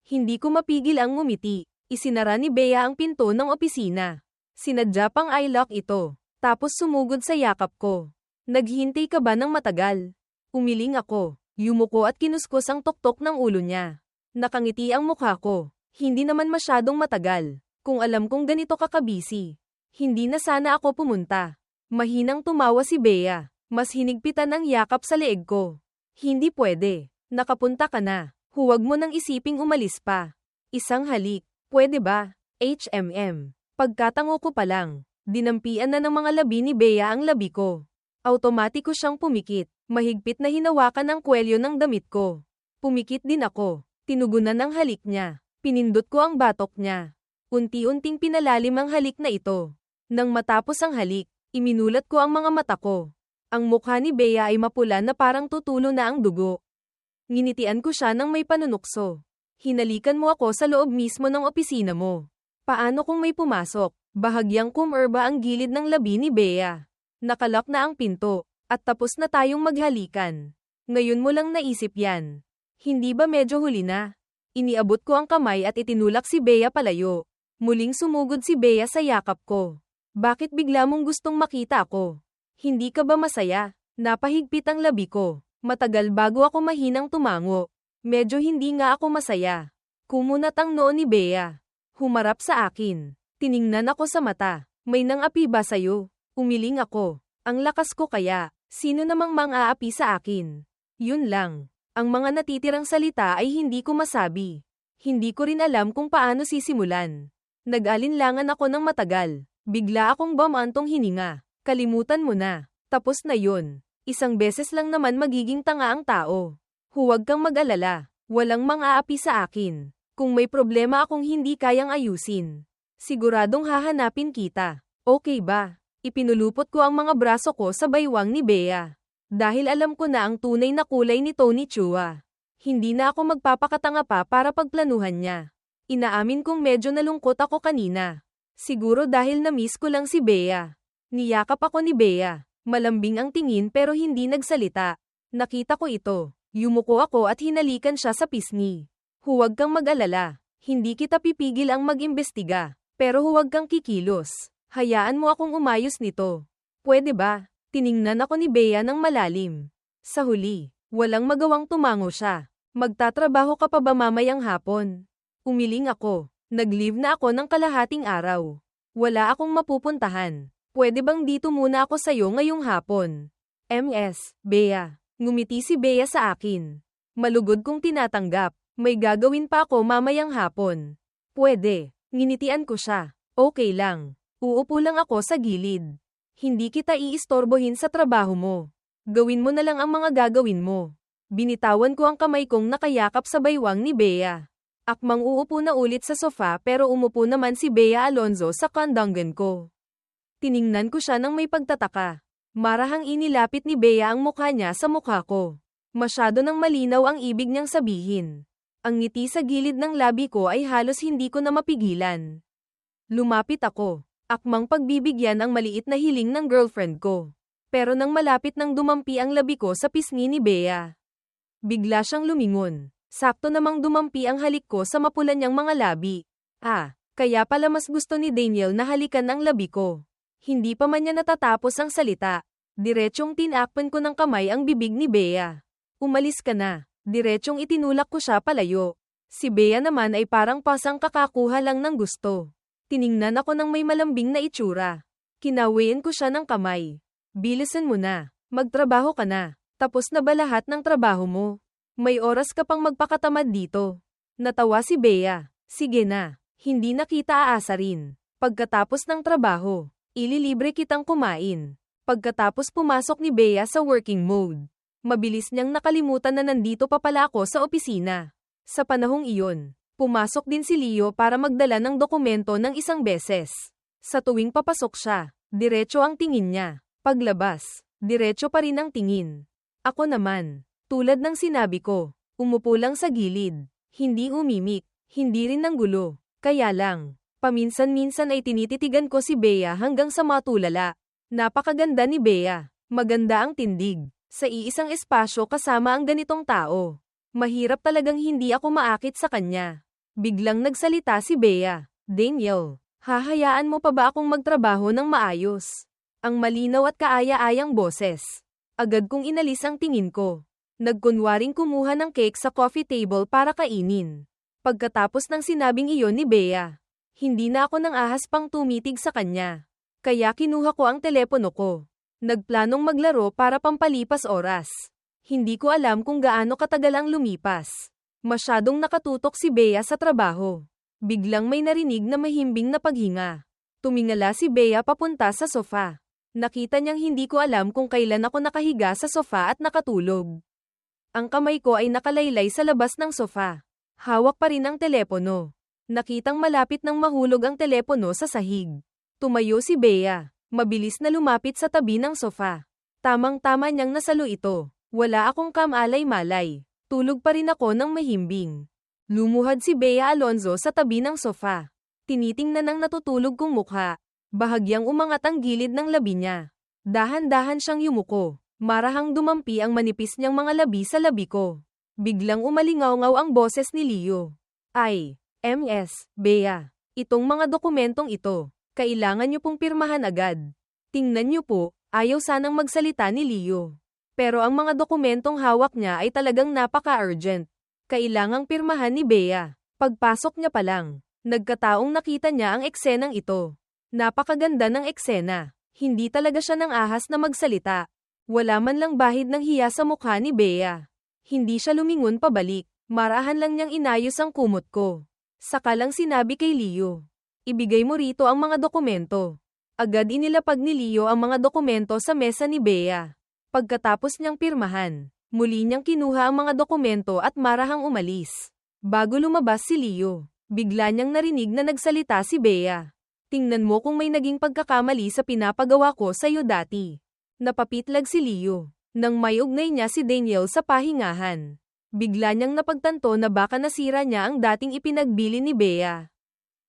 Hindi ko mapigil ang ngumiti. Isinara ni Bea ang pinto ng opisina. Sinadya pang i-lock ito. Tapos sumugod sa yakap ko. Naghintay ka ba ng matagal? Umiling ako. Yumuko at kinuskos ang tuktok ng ulo niya. Nakangiti ang mukha ko. Hindi naman masyadong matagal. Kung alam kong ganito ka kabisi, hindi na sana ako pumunta. Mahinang tumawa si Bea. Mas hinigpitan ang yakap sa leeg ko. Hindi pwede. Nakapunta ka na. Huwag mo nang isiping umalis pa. Isang halik. Pwede ba? HMM. Pagkatango ko pa lang, dinampian na ng mga labi ni Bea ang labi ko. Automatiko siyang pumikit. Mahigpit na hinawakan ang kwelyo ng damit ko. Pumikit din ako. Tinugunan ang halik niya. Pinindot ko ang batok niya. Unti-unting pinalalim ang halik na ito. Nang matapos ang halik, iminulat ko ang mga mata ko. Ang mukha ni Bea ay mapula na parang tutulo na ang dugo. Nginitian ko siya ng may panunukso. Hinalikan mo ako sa loob mismo ng opisina mo. Paano kung may pumasok? Bahagyang kumerba ang gilid ng labi ni Bea. Nakalak na ang pinto, at tapos na tayong maghalikan. Ngayon mo lang naisip yan. Hindi ba medyo huli na? Iniabot ko ang kamay at itinulak si Bea palayo. Muling sumugod si Bea sa yakap ko. Bakit bigla mong gustong makita ako? Hindi ka ba masaya? Napahigpit ang labi ko. Matagal bago ako mahinang tumango. Medyo hindi nga ako masaya. Kumunat ang noo ni Bea. Humarap sa akin. Tiningnan ako sa mata. May nang-api ba sa'yo? Umiling ako. Ang lakas ko kaya. Sino namang mang-aapi sa akin? Yun lang. Ang mga natitirang salita ay hindi ko masabi. Hindi ko rin alam kung paano sisimulan. Nag-alinlangan ako ng matagal. Bigla akong bumantong hininga. Kalimutan mo na. Tapos na yun. Isang beses lang naman magiging tanga ang tao. Huwag kang mag-alala. Walang mang-aapi sa akin. Kung may problema akong hindi kayang ayusin, siguradong hahanapin kita. Okay ba? Ipinulupot ko ang mga braso ko sa baywang ni Bea. Dahil alam ko na ang tunay na kulay ni Tony Chua. Hindi na ako magpapakatanga pa para pagplanuhan niya. Inaamin kong medyo nalungkot ako kanina. Siguro dahil na-miss ko lang si Bea. Niyakap ako ni Bea. Malambing ang tingin pero hindi nagsalita. Nakita ko ito. Yumuko ako at hinalikan siya sa pisngi. Huwag kang mag-alala. Hindi kita pipigil ang mag-imbestiga. Pero huwag kang kikilos. Hayaan mo akong umayos nito. Pwede ba? Tiningnan ako ni Bea ng malalim. Sa huli, walang magawang tumango siya. Magtatrabaho ka pa ba mamayang hapon? Umiling ako. Nag-leave na ako ng kalahating araw. Wala akong mapupuntahan. Pwede bang dito muna ako sa'yo ngayong hapon? MS, Bea. Ngumiti si Bea sa akin. Malugod kong tinatanggap. May gagawin pa ako mamayang hapon. Pwede. Nginitian ko siya. Okay lang. Uupo lang ako sa gilid. Hindi kita iistorbohin sa trabaho mo. Gawin mo na lang ang mga gagawin mo. Binitawan ko ang kamay kong nakayakap sa baywang ni Bea. Akmang uupo na ulit sa sofa pero umupo naman si Bea Alonzo sa kandangan ko. Tiningnan ko siya ng may pagtataka. Marahang inilapit ni Bea ang mukha niya sa mukha ko. Masyado nang malinaw ang ibig niyang sabihin. Ang ngiti sa gilid ng labi ko ay halos hindi ko na mapigilan. Lumapit ako. Akmang pagbibigyan ang maliit na hiling ng girlfriend ko. Pero nang malapit nang dumampi ang labi ko sa pisngi ni Bea, bigla siyang lumingon. Sakto namang dumampi ang halik ko sa mapula niyang mga labi. Kaya pala mas gusto ni Daniel na halikan ang labi ko. Hindi pa man niya natatapos ang salita. Diretsyong tinakpan ko ng kamay ang bibig ni Bea. Umalis ka na. Diretsyong itinulak ko siya palayo. Si Bea naman ay parang pasang kakakuha lang ng gusto. Tiningnan ako ng may malambing na itsura. Kinawian ko siya ng kamay. Bilisan mo na. Magtrabaho ka na. Tapos na ba lahat ng trabaho mo? May oras ka pang magpakatamad dito. Natawa si Bea. Sige na. Hindi na kita aasarin. Pagkatapos ng trabaho, ililibre kitang kumain. Pagkatapos pumasok ni Bea sa working mode, mabilis niyang nakalimutan na nandito pa pala ako sa opisina. Sa panahong iyon, pumasok din si Leo para magdala ng dokumento ng isang beses. Sa tuwing papasok siya, diretso ang tingin niya. Paglabas, diretso pa rin ang tingin. Ako naman, tulad ng sinabi ko, umupo lang sa gilid. Hindi umimik, hindi rin nanggulo. Kaya lang, paminsan-minsan ay tinititigan ko si Bea hanggang sa matulala. Napakaganda ni Bea. Maganda ang tindig. Sa iisang espasyo kasama ang ganitong tao. Mahirap talagang hindi ako maakit sa kanya. Biglang nagsalita si Bea. Daniel, hahayaan mo pa ba akong magtrabaho ng maayos? Ang malinaw at kaaya-ayang boses. Agad kong inalis ang tingin ko. Nagkunwaring kumuha ng cake sa coffee table para kainin. Pagkatapos ng sinabing iyon ni Bea, hindi na ako nang ahas pang tumitig sa kanya. Kaya kinuha ko ang telepono ko. Nagplanong maglaro para pampalipas oras. Hindi ko alam kung gaano katagal ang lumipas. Masyadong nakatutok si Bea sa trabaho. Biglang may narinig na mahimbing na paghinga. Tumingala si Bea papunta sa sofa. Nakita niyang hindi ko alam kung kailan ako nakahiga sa sofa at nakatulog. Ang kamay ko ay nakalaylay sa labas ng sofa. Hawak pa rin ang telepono. Nakitang malapit nang mahulog ang telepono sa sahig. Tumayo si Bea. Mabilis na lumapit sa tabi ng sofa. Tamang-tama niyang nasalo ito. Wala akong kamalay-malay. Tulog pa rin ako ng mahimbing. Lumuhad si Bea Alonzo sa tabi ng sofa. Tinitingnan ang natutulog kong mukha. Bahagyang umangat ang gilid ng labi niya. Dahan-dahan siyang yumuko. Marahang dumampi ang manipis niyang mga labi sa labi ko. Biglang umalingaw-ngaw ang boses ni Leo. Ay, Ms. Bea. Itong mga dokumentong ito, kailangan niyo pong pirmahan agad. Tingnan niyo po, ayaw sanang magsalita ni Leo. Pero ang mga dokumentong hawak niya ay talagang napaka-urgent. Kailangang pirmahan ni Bea. Pagpasok niya pa lang, nagkataong nakita niya ang eksenang ito. Napakaganda ng eksena. Hindi talaga siya nang ahas na magsalita. Wala man lang bahid ng hiya sa mukha ni Bea. Hindi siya lumingon pabalik. Marahan lang niyang inayos ang kumot ko. Saka lang sinabi kay Leo, ibigay mo rito ang mga dokumento. Agad inilapag ni Leo ang mga dokumento sa mesa ni Bea. Pagkatapos niyang pirmahan, muli niyang kinuha ang mga dokumento at marahang umalis. Bago lumabas si Leo, bigla niyang narinig na nagsalita si Bea. Tingnan mo kung may naging pagkakamali sa pinapagawa ko sa iyo dati. Napapitlag si Leo, nang may ugnay niya si Daniel sa pahingahan. Bigla niyang napagtanto na baka nasira niya ang dating ipinagbili ni Bea.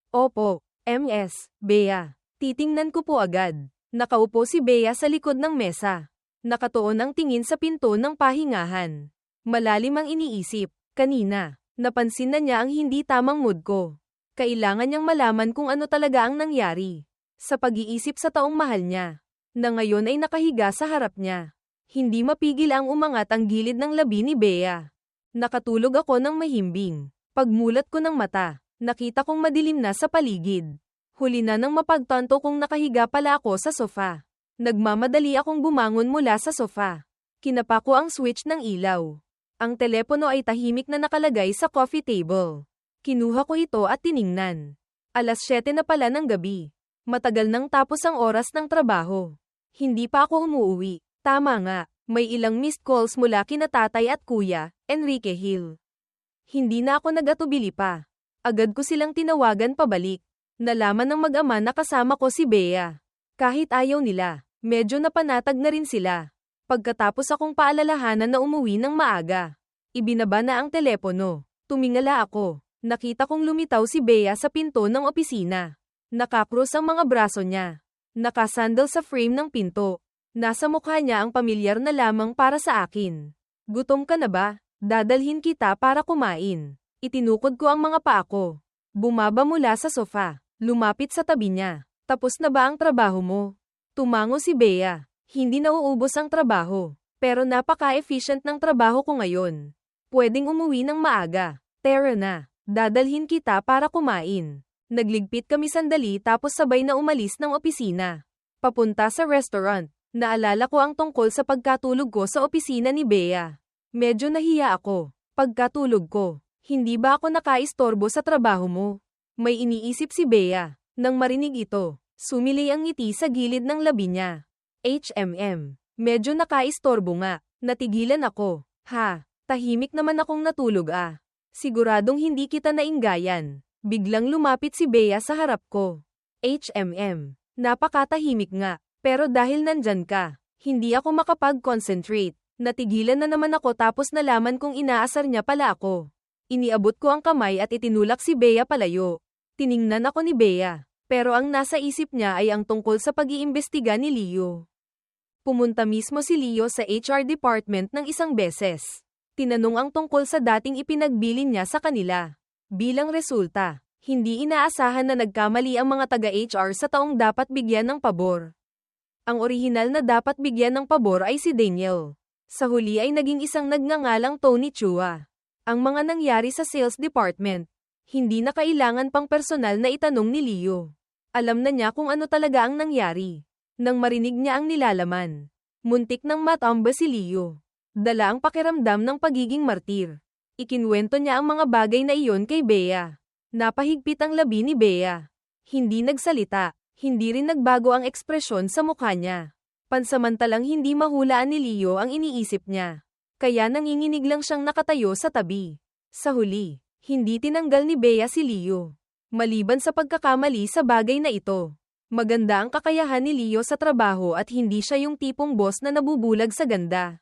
Opo, Ms. Bea. Titingnan ko po agad. Nakaupo si Bea sa likod ng mesa. Nakatuon ang tingin sa pinto ng pahingahan. Malalim ang iniisip. Kanina, napansin na niya ang hindi tamang mood ko. Kailangan niyang malaman kung ano talaga ang nangyari. Sa pag-iisip sa taong mahal niya, na ngayon ay nakahiga sa harap niya. Hindi mapigil ang umangat ang gilid ng labi ni Bea. Nakatulog ako ng mahimbing. Pagmulat ko ng mata, nakita kong madilim na sa paligid. Huli na nang mapagtanto kong nakahiga pala ako sa sofa. Nagmamadali akong bumangon mula sa sofa. Kinapa ko ang switch ng ilaw. Ang telepono ay tahimik na nakalagay sa coffee table. Kinuha ko ito at tiningnan. 7:00 na pala ng gabi. Matagal nang tapos ang oras ng trabaho. Hindi pa ako umuuwi. Tama nga, may ilang missed calls mula kina tatay at kuya, Enrique Hill. Hindi na ako nagatubili pa. Agad ko silang tinawagan pabalik. Nalaman ng mag-ama na kasama ko si Bea. Kahit ayaw nila, medyo napanatag na rin sila. Pagkatapos akong paalalahanan na umuwi ng maaga. Ibinaba na ang telepono. Tumingala ako. Nakita kong lumitaw si Bea sa pinto ng opisina. Nakakrus ang mga braso niya. Nakasandal sa frame ng pinto. Nasa mukha niya ang pamilyar na lamang para sa akin. Gutom ka na ba? Dadalhin kita para kumain. Itinukod ko ang mga paa ko. Bumaba mula sa sofa. Lumapit sa tabi niya. Tapos na ba ang trabaho mo? Tumango si Bea. Hindi nauubos ang trabaho. Pero napaka-efficient ng trabaho ko ngayon. Pwedeng umuwi ng maaga. Tara na. Dadalhin kita para kumain. Nagligpit kami sandali tapos sabay na umalis ng opisina. Papunta sa restaurant. Naalala ko ang tungkol sa pagkatulog ko sa opisina ni Bea. Medyo nahiya ako. Pagkatulog ko. Hindi ba ako nakaistorbo sa trabaho mo? May iniisip si Bea. Nang marinig ito, sumilay ang ngiti sa gilid ng labi niya. Medyo nakaistorbo nga. Natigilan ako. Ha, tahimik naman akong natulog ah. Siguradong hindi kita nainggayan. Biglang lumapit si Bea sa harap ko. Napakatahimik nga. Pero dahil nandyan ka, hindi ako makapag-concentrate. Natigilan na naman ako tapos nalaman kong inaasar niya pala ako. Iniabot ko ang kamay at itinulak si Bea palayo. Tiningnan ako ni Bea. Pero ang nasa isip niya ay ang tungkol sa pag-iimbestiga ni Leo. Pumunta mismo si Leo sa HR department ng isang beses. Tinanong ang tungkol sa dating ipinagbilin niya sa kanila. Bilang resulta, hindi inaasahan na nagkamali ang mga taga-HR sa taong dapat bigyan ng pabor. Ang orihinal na dapat bigyan ng pabor ay si Daniel. Sa huli ay naging isang nagngangalang Tony Chua. Ang mga nangyari sa sales department, Hindi na kailangan pang personal na itanong ni Leo. Alam na niya kung ano talaga ang nangyari. Nang marinig niya ang nilalaman, muntik nang matamba si Leo. Dala ang pakiramdam ng pagiging martir. Ikinwento niya ang mga bagay na iyon kay Bea. Napahigpit ang labi ni Bea. Hindi nagsalita, hindi rin nagbago ang ekspresyon sa mukha niya. Pansamantalang hindi mahulaan ni Leo ang iniisip niya. Kaya nanginginig lang siyang nakatayo sa tabi. Sa huli, hindi tinanggal ni Bea si Leo. Maliban sa pagkakamali sa bagay na ito. Maganda ang kakayahan ni Leo sa trabaho at hindi siya yung tipong boss na nabubulag sa ganda.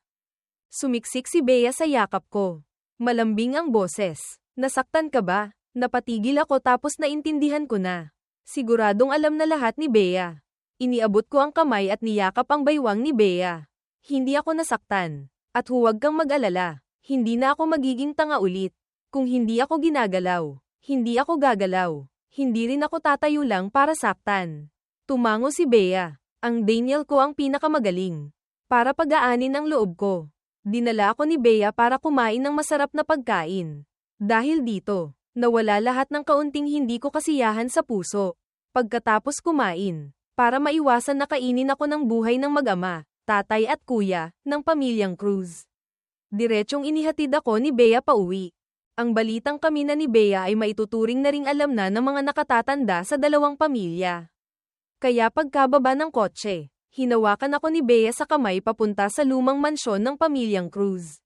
Sumiksik si Bea sa yakap ko. Malambing ang boses. Nasaktan ka ba? Napatigil ako tapos naintindihan ko na. Siguradong alam na lahat ni Bea. Iniabot ko ang kamay at niyakap ang baywang ni Bea. Hindi ako nasaktan. At huwag kang mag-alala. Hindi na ako magiging tanga ulit. Kung hindi ako ginagalaw, hindi ako gagalaw. Hindi rin ako tatayo lang para saktan. Tumango si Bea. Ang Daniel ko ang pinakamagaling. Para pagaanin ang loob ko. Dinala ako ni Bea para kumain ng masarap na pagkain. Dahil dito, nawala lahat ng kaunting hindi ko kasiyahan sa puso. Pagkatapos kumain, para maiwasan na kainin ako ng buhay ng mag-ama, tatay at kuya, ng pamilyang Cruz. Diretsyong inihatid ako ni Bea pauwi. Ang balitang kami na ni Bea ay maituturing na ring alam na ng mga nakatatanda sa dalawang pamilya. Kaya pagkababa ng kotse, hinawakan ako ni Bea sa kamay papunta sa lumang mansyon ng pamilyang Cruz.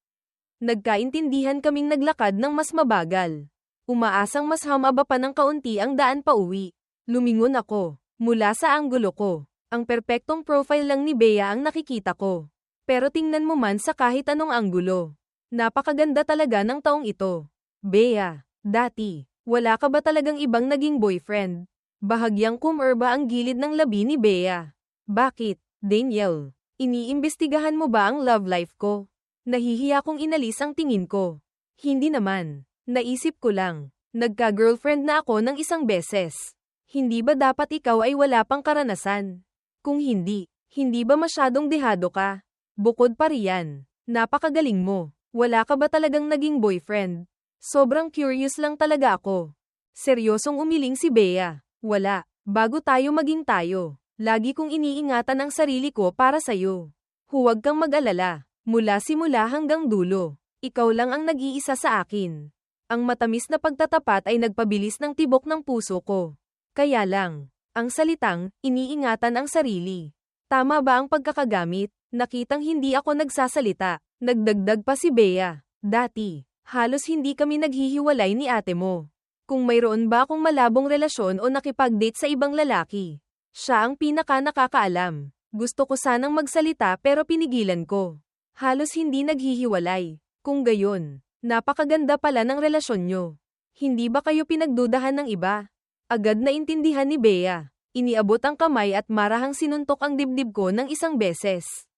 Nagkaintindihan kaming naglakad ng mas mabagal. Umaasang mas humaba pa ng kaunti ang daan pauwi. Lumingon ako, mula sa anggulo ko. Ang perpektong profile lang ni Bea ang nakikita ko. Pero tingnan mo man sa kahit anong anggulo. Napakaganda talaga ng taong ito. Bea, dati, wala ka ba talagang ibang naging boyfriend? Bahagyang kumerba ang gilid ng labi ni Bea. Bakit, Daniel? Iniimbestigahan mo ba ang love life ko? Nahihiya kong inalis ang tingin ko. Hindi naman. Naisip ko lang. Nagka-girlfriend na ako ng isang beses. Hindi ba dapat ikaw ay wala pang karanasan? Kung hindi, hindi ba masyadong dehado ka? Bukod pa riyan, napakagaling mo. Wala ka ba talagang naging boyfriend? Sobrang curious lang talaga ako. Seryosong umiling si Bea. Wala. Bago tayo maging tayo, lagi kong iniingatan ang sarili ko para sa'yo. Huwag kang mag-alala. Mula simula hanggang dulo, ikaw lang ang nag-iisa sa akin. Ang matamis na pagtatapat ay nagpabilis ng tibok ng puso ko. Kaya lang, ang salitang, iniingatan ang sarili. Tama ba ang pagkakagamit? Nakitang hindi ako nagsasalita. Nagdagdag pa si Bea. Dati, halos hindi kami naghihiwalay ni ate mo. Kung mayroon ba akong malabong relasyon o nakipag-date sa ibang lalaki, siya ang pinaka nakakaalam. Gusto ko sanang magsalita pero pinigilan ko. Halos hindi naghihiwalay. Kung gayon, napakaganda pala ng relasyon nyo. Hindi ba kayo pinagdudahan ng iba? Agad na intindihan ni Bea. Iniabot ang kamay at marahang sinuntok ang dibdib ko ng isang beses.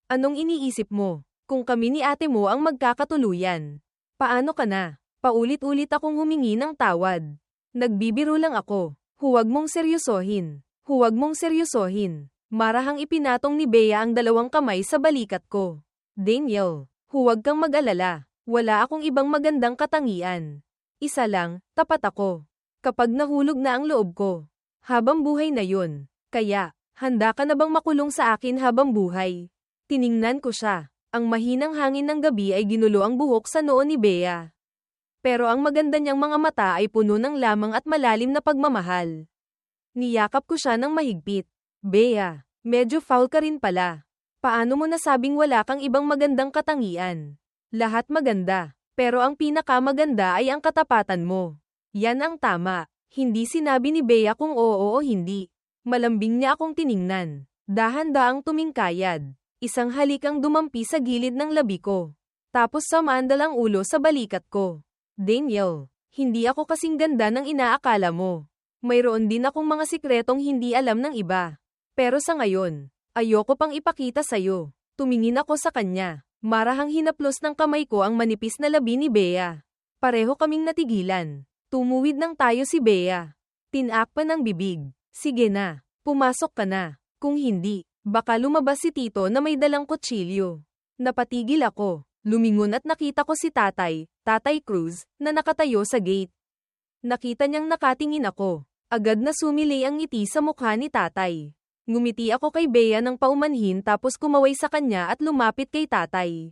Anong iniisip mo? Kung kami ni ate mo ang magkakatuluyan, paano ka na? Paulit-ulit akong humingi ng tawad. Nagbibiro lang ako. Huwag mong seryosohin. Huwag mong seryosohin. Marahang ipinatong ni Bea ang dalawang kamay sa balikat ko. Daniel, huwag kang mag-alala. Wala akong ibang magandang katangian. Isa lang, tapat ako. Kapag nahulog na ang loob ko, habang buhay na yun. Kaya, handa ka na bang makulong sa akin habang buhay? Tiningnan ko siya. Ang mahinang hangin ng gabi ay ginulo ang buhok sa noo ni Bea. Pero ang maganda niyang mga mata ay puno ng lamang at malalim na pagmamahal. Niyakap ko siya ng mahigpit. Bea, medyo foul ka rin pala. Paano mo nasabing wala kang ibang magandang katangian? Lahat maganda, pero ang pinakamaganda ay ang katapatan mo. Yan ang tama. Hindi sinabi ni Bea kung oo o hindi. Malambing niya akong tiningnan. Dahan-daang tumingkayad. Isang halikang dumampi sa gilid ng labi ko. Tapos sumandal ang ulo sa balikat ko. Daniel, hindi ako kasing ganda ng inaakala mo. Mayroon din akong mga sikretong hindi alam ng iba. Pero sa ngayon, ayoko pang ipakita sa'yo. Tumingin ako sa kanya. Marahang hinaplos ng kamay ko ang manipis na labi ni Bea. Pareho kaming natigilan. Tumuwid ng tayo si Bea. Tinakpan ng bibig. Sige na, pumasok ka na. Kung hindi, baka lumabas si Tito na may dalang kutsilyo. Napatigil ako. Lumingon at nakita ko si Tatay Cruz, na nakatayo sa gate. Nakita niyang nakatingin ako. Agad na sumili ang ngiti sa mukha ni tatay. Ngumiti ako kay Bea ng paumanhin tapos kumaway sa kanya at lumapit kay tatay.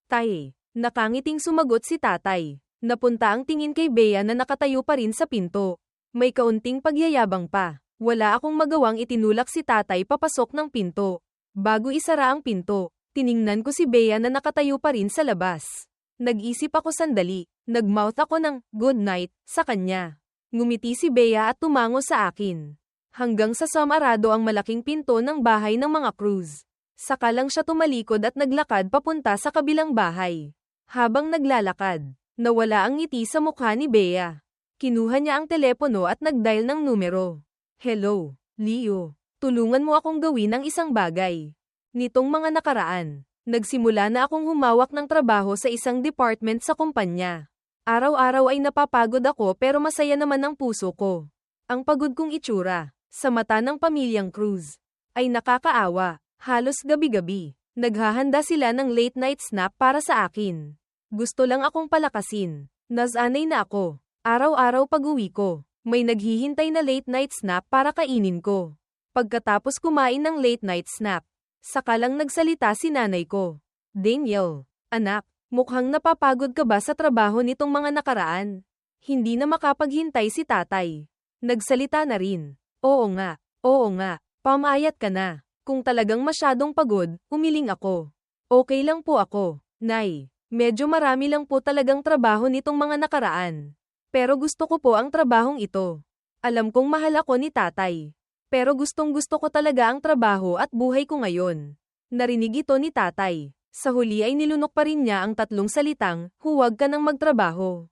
Tay, nakangiting sumagot si tatay. Napunta ang tingin kay Bea na nakatayo pa rin sa pinto. May kaunting pagyayabang pa. Wala akong magawang itinulak si tatay papasok ng pinto. Bago isara ang pinto, tiningnan ko si Bea na nakatayo pa rin sa labas. Nag-isip ako sandali. Nagmouth ako ng good night sa kanya. Ngumiti si Bea at tumango sa akin. Hanggang sa samarado ang malaking pinto ng bahay ng mga Cruz. Saka lang siya tumalikod at naglakad papunta sa kabilang bahay. Habang naglalakad, nawala ang ngiti sa mukha ni Bea. Kinuha niya ang telepono at nag-dial ng numero. Hello, Leo. Tulungan mo akong gawin ang isang bagay. Nitong mga nakaraan, nagsimula na akong humawak ng trabaho sa isang department sa kumpanya. Araw-araw ay napapagod ako pero masaya naman ang puso ko. Ang pagod kong itsura, sa mata ng pamilyang Cruz, ay nakakaawa. Halos gabi-gabi, naghahanda sila ng late night snack para sa akin. Gusto lang akong palakasin. Nasanay na ako. Araw-araw pag-uwi ko, may naghihintay na late night snack para kainin ko. Pagkatapos kumain ng late night snack, saka lang nagsalita si nanay ko. Daniel, anak, mukhang napapagod ka ba sa trabaho nitong mga nakaraan? Hindi na makapaghintay si tatay. Nagsalita na rin. Oo nga, pamayat ka na. Kung talagang masyadong pagod, umiling ako. Okay lang po ako, Nay. Medyo marami lang po talagang trabaho nitong mga nakaraan. Pero gusto ko po ang trabahong ito. Alam kong mahal ako ni tatay. Pero gustong-gusto ko talaga ang trabaho at buhay ko ngayon. Narinig ito ni tatay. Sa huli ay nilunok pa rin niya ang tatlong salitang, huwag ka nang magtrabaho.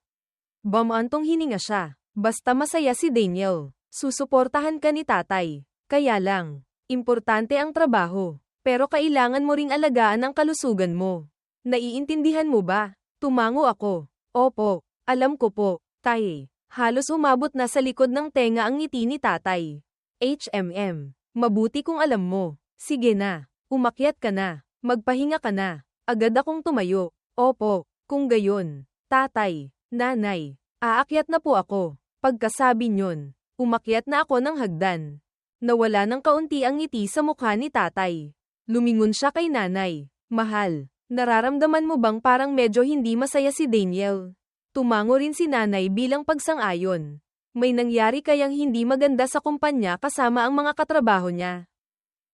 Bamantong hininga siya. Basta masaya si Daniel. Susuportahan ka ni tatay. Kaya lang, importante ang trabaho. Pero kailangan mo ring alagaan ang kalusugan mo. Naiintindihan mo ba? Tumango ako. Opo, alam ko po, tay. Halos umabot na sa likod ng tenga ang ngiti ni tatay. Mabuti kung alam mo. Sige na, umakyat ka na. Magpahinga ka na. Agad akong tumayo. Opo, kung gayon. Tatay, nanay, aakyat na po ako. Pagkasabi nyon, umakyat na ako ng hagdan. Nawala ng kaunti ang ngiti sa mukha ni tatay. Lumingon siya kay nanay. Mahal, nararamdaman mo bang parang medyo hindi masaya si Daniel? Tumango rin si nanay bilang pagsang-ayon. May nangyari kayang hindi maganda sa kumpanya kasama ang mga katrabaho niya.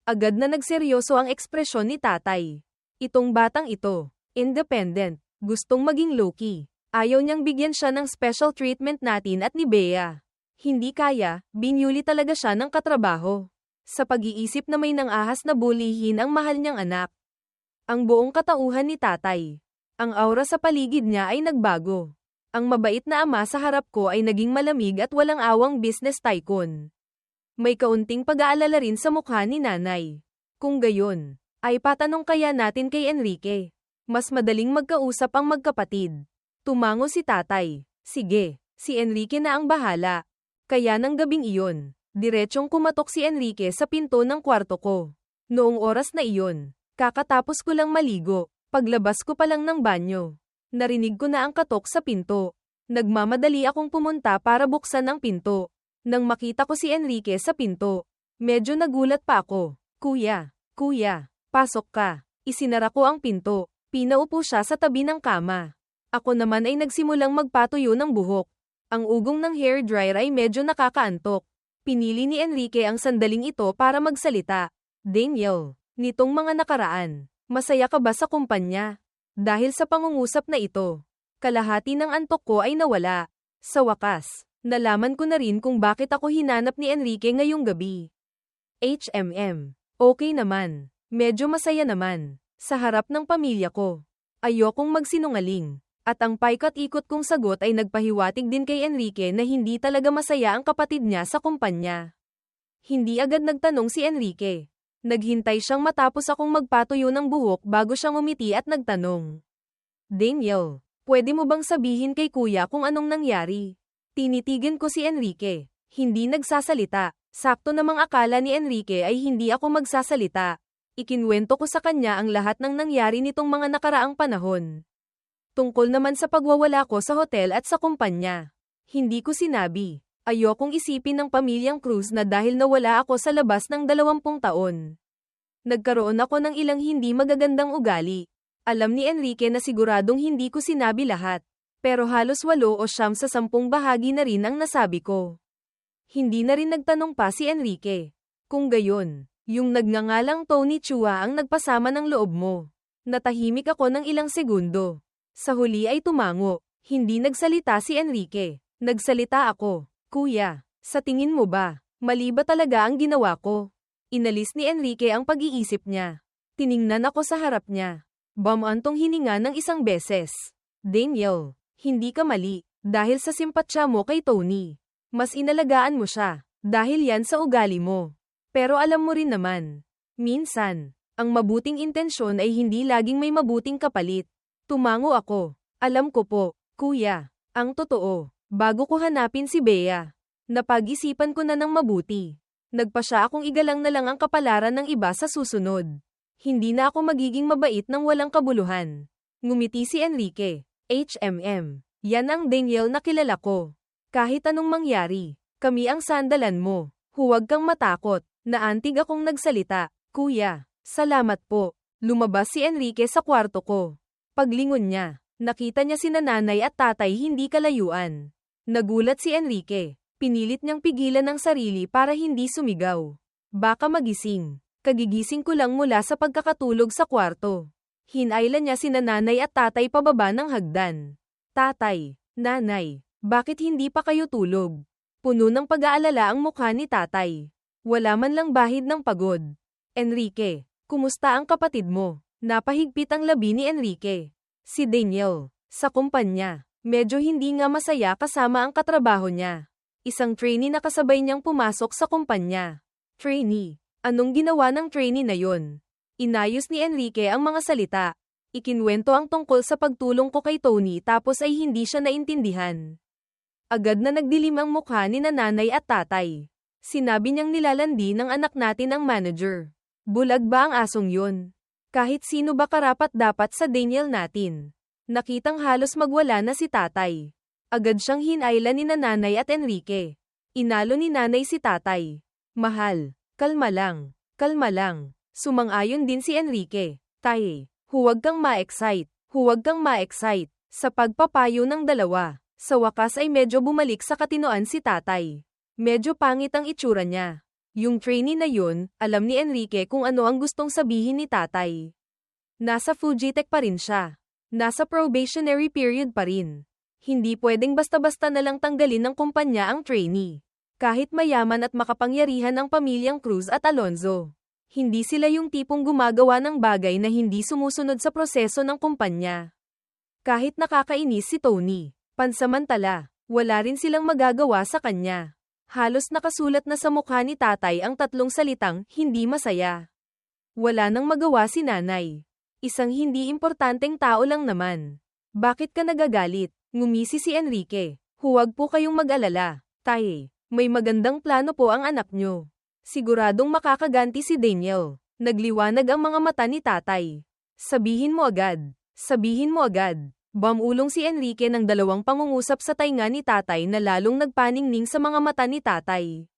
Agad na nagseryoso ang ekspresyon ni tatay. Itong batang ito, independent, gustong maging low-key. Ayaw niyang bigyan siya ng special treatment natin at ni Bea. Hindi kaya, binyuli talaga siya ng katrabaho. Sa pag-iisip na may nang-ahas na bulihin ang mahal niyang anak. Ang buong katauhan ni tatay. Ang aura sa paligid niya ay nagbago. Ang mabait na ama sa harap ko ay naging malamig at walang awang business tycoon. May kaunting pag-aalala rin sa mukha ni nanay. Kung gayon, ay patanong kaya natin kay Enrique. Mas madaling magkausap ang magkapatid. Tumango si tatay. Sige, si Enrique na ang bahala. Kaya ng gabing iyon, diretsong kumatok si Enrique sa pinto ng kwarto ko. Noong oras na iyon, kakatapos ko lang maligo, paglabas ko pa lang ng banyo. Narinig ko na ang katok sa pinto. Nagmamadali akong pumunta para buksan ang pinto. Nang makita ko si Enrique sa pinto, medyo nagulat pa ako. Kuya, pasok ka. Isinara ko ang pinto. Pinaupo siya sa tabi ng kama. Ako naman ay nagsimulang magpatuyo ng buhok. Ang ugong ng hair dryer ay medyo nakakaantok. Pinili ni Enrique ang sandaling ito para magsalita. Daniel, nitong mga nakaraan, masaya ka ba sa kumpanya? Dahil sa pangungusap na ito, kalahati ng antok ko ay nawala. Sa wakas, nalaman ko na rin kung bakit ako hinanap ni Enrique ngayong gabi. Okay naman. Medyo masaya naman. Sa harap ng pamilya ko. Ayokong magsinungaling. At ang paikat-ikot kong sagot ay nagpahiwatig din kay Enrique na hindi talaga masaya ang kapatid niya sa kumpanya. Hindi agad nagtanong si Enrique. Naghintay siyang matapos akong magpatuyo ng buhok bago siyang umiti at nagtanong. Daniel, pwede mo bang sabihin kay kuya kung anong nangyari? Tinitigan ko si Enrique. Hindi nagsasalita. Sakto namang akala ni Enrique ay hindi ako magsasalita. Ikinwento ko sa kanya ang lahat ng nangyari nitong mga nakaraang panahon. Tungkol naman sa pagwawala ko sa hotel at sa kumpanya. Hindi ko sinabi. Ayokong isipin ng pamilyang Cruz na dahil nawala ako sa labas ng 20 taon. Nagkaroon ako ng ilang hindi magagandang ugali. Alam ni Enrique na siguradong hindi ko sinabi lahat. Pero halos 8 o 9 sa 10 bahagi na rin ang nasabi ko. Hindi na rin nagtanong pa si Enrique. Kung gayon, yung nagngangalang Tony Chua ang nagpasama ng loob mo. Natahimik ako ng ilang segundo. Sa huli ay tumango. Hindi nagsalita si Enrique. Nagsalita ako. Kuya, sa tingin mo ba, mali ba talaga ang ginawa ko? Inalis ni Enrique ang pag-iisip niya. Tiningnan ako sa harap niya. Bumantong hininga ng isang beses. Daniel, hindi ka mali, dahil sa simpatsya mo kay Tony. Mas inalagaan mo siya, dahil yan sa ugali mo. Pero alam mo rin naman, minsan, ang mabuting intensyon ay hindi laging may mabuting kapalit. Tumango ako. Alam ko po, kuya, ang totoo. Bago ko hanapin si Bea, napag-isipan ko na ng mabuti. Nagpasya akong igalang na lang ang kapalaran ng iba sa susunod. Hindi na ako magiging mabait nang walang kabuluhan. Ngumiti si Enrique. Yan ang Daniel na kilala ko. Kahit anong mangyari, kami ang sandalan mo. Huwag kang matakot. Naantig akong nagsalita. Kuya, salamat po. Lumabas si Enrique sa kwarto ko. Paglingon niya, nakita niya sina nanay at tatay hindi kalayuan. Nagulat si Enrique. Pinilit niyang pigilan ang sarili para hindi sumigaw. Baka magising. Kagigising ko lang mula sa pagkakatulog sa kwarto. Hinailan niya sina nanay at tatay pababa ng hagdan. Tatay, nanay, bakit hindi pa kayo tulog? Puno ng pag-aalala ang mukha ni tatay. Wala man lang bahid ng pagod. Enrique, kumusta ang kapatid mo? Napahigpit ang labi ni Enrique. Si Daniel, sa kumpanya. Medyo hindi nga masaya kasama ang katrabaho niya. Isang trainee na kasabay niyang pumasok sa kumpanya. Trainee? Anong ginawa ng trainee na yon? Inayos ni Enrique ang mga salita. Ikinwento ang tungkol sa pagtulong ko kay Tony tapos ay hindi siya naintindihan. Agad na nagdilim ang mukha ni nanay at tatay. Sinabi niyang nilalandi ng anak natin ang manager. Bulag ba ang asong yun? Kahit sino ba karapat dapat sa Daniel natin? Nakitang halos magwala na si tatay. Agad siyang hinailan ni nanay at Enrique. Inalo ni nanay si tatay. Mahal, kalma lang, kalma lang. Sumang-ayon din si Enrique. Tay, huwag kang ma-excite, huwag kang ma-excite. Sa pagpapayo ng dalawa, sa wakas ay medyo bumalik sa katinoan si tatay. Medyo pangit ang itsura niya. Yung trainee na yun, alam ni Enrique kung ano ang gustong sabihin ni tatay. Nasa Fujitech pa rin siya. Nasa probationary period pa rin. Hindi pwedeng basta-basta na lang tanggalin ng kumpanya ang trainee. Kahit mayaman at makapangyarihan ang pamilyang Cruz at Alonzo. Hindi sila yung tipong gumagawa ng bagay na hindi sumusunod sa proseso ng kumpanya. Kahit nakakainis si Tony, pansamantala, wala rin silang magagawa sa kanya. Halos nakasulat na sa mukha ni tatay ang 3 salitang, hindi masaya. Wala nang magawa si nanay. Isang hindi importanteng tao lang naman. Bakit ka nagagalit? Ngumisi si Enrique. Huwag po kayong mag-alala. Tay, may magandang plano po ang anak nyo. Siguradong makakaganti si Daniel. Nagliwanag ang mga mata ni tatay. Sabihin mo agad. Sabihin mo agad. Bumulong si Enrique ng 2 pangungusap sa tainga ni tatay na lalong nagpaningning sa mga mata ni tatay.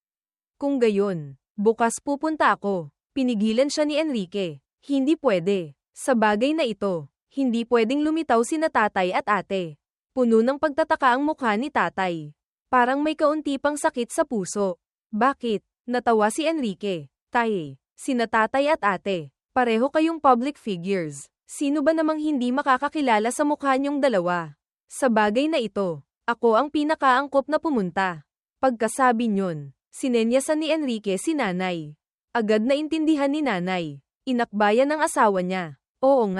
Kung gayon, bukas pupunta ako. Pinigilan siya ni Enrique. Hindi pwede. Sa bagay na ito, hindi pwedeng lumitaw sina tatay at ate. Puno ng pagtataka ang mukha ni tatay. Parang may kaunti pang sakit sa puso. Bakit? Natawa si Enrique. Tay, sina tatay at ate, pareho kayong public figures. Sino ba namang hindi makakakilala sa mukha niyong dalawa? Sa bagay na ito, ako ang pinakaangkop na pumunta. Pagkasabi niyon, sinenyasan ni Enrique si nanay. Agad na intindihan ni nanay. Inakbayan ng asawa niya. Oo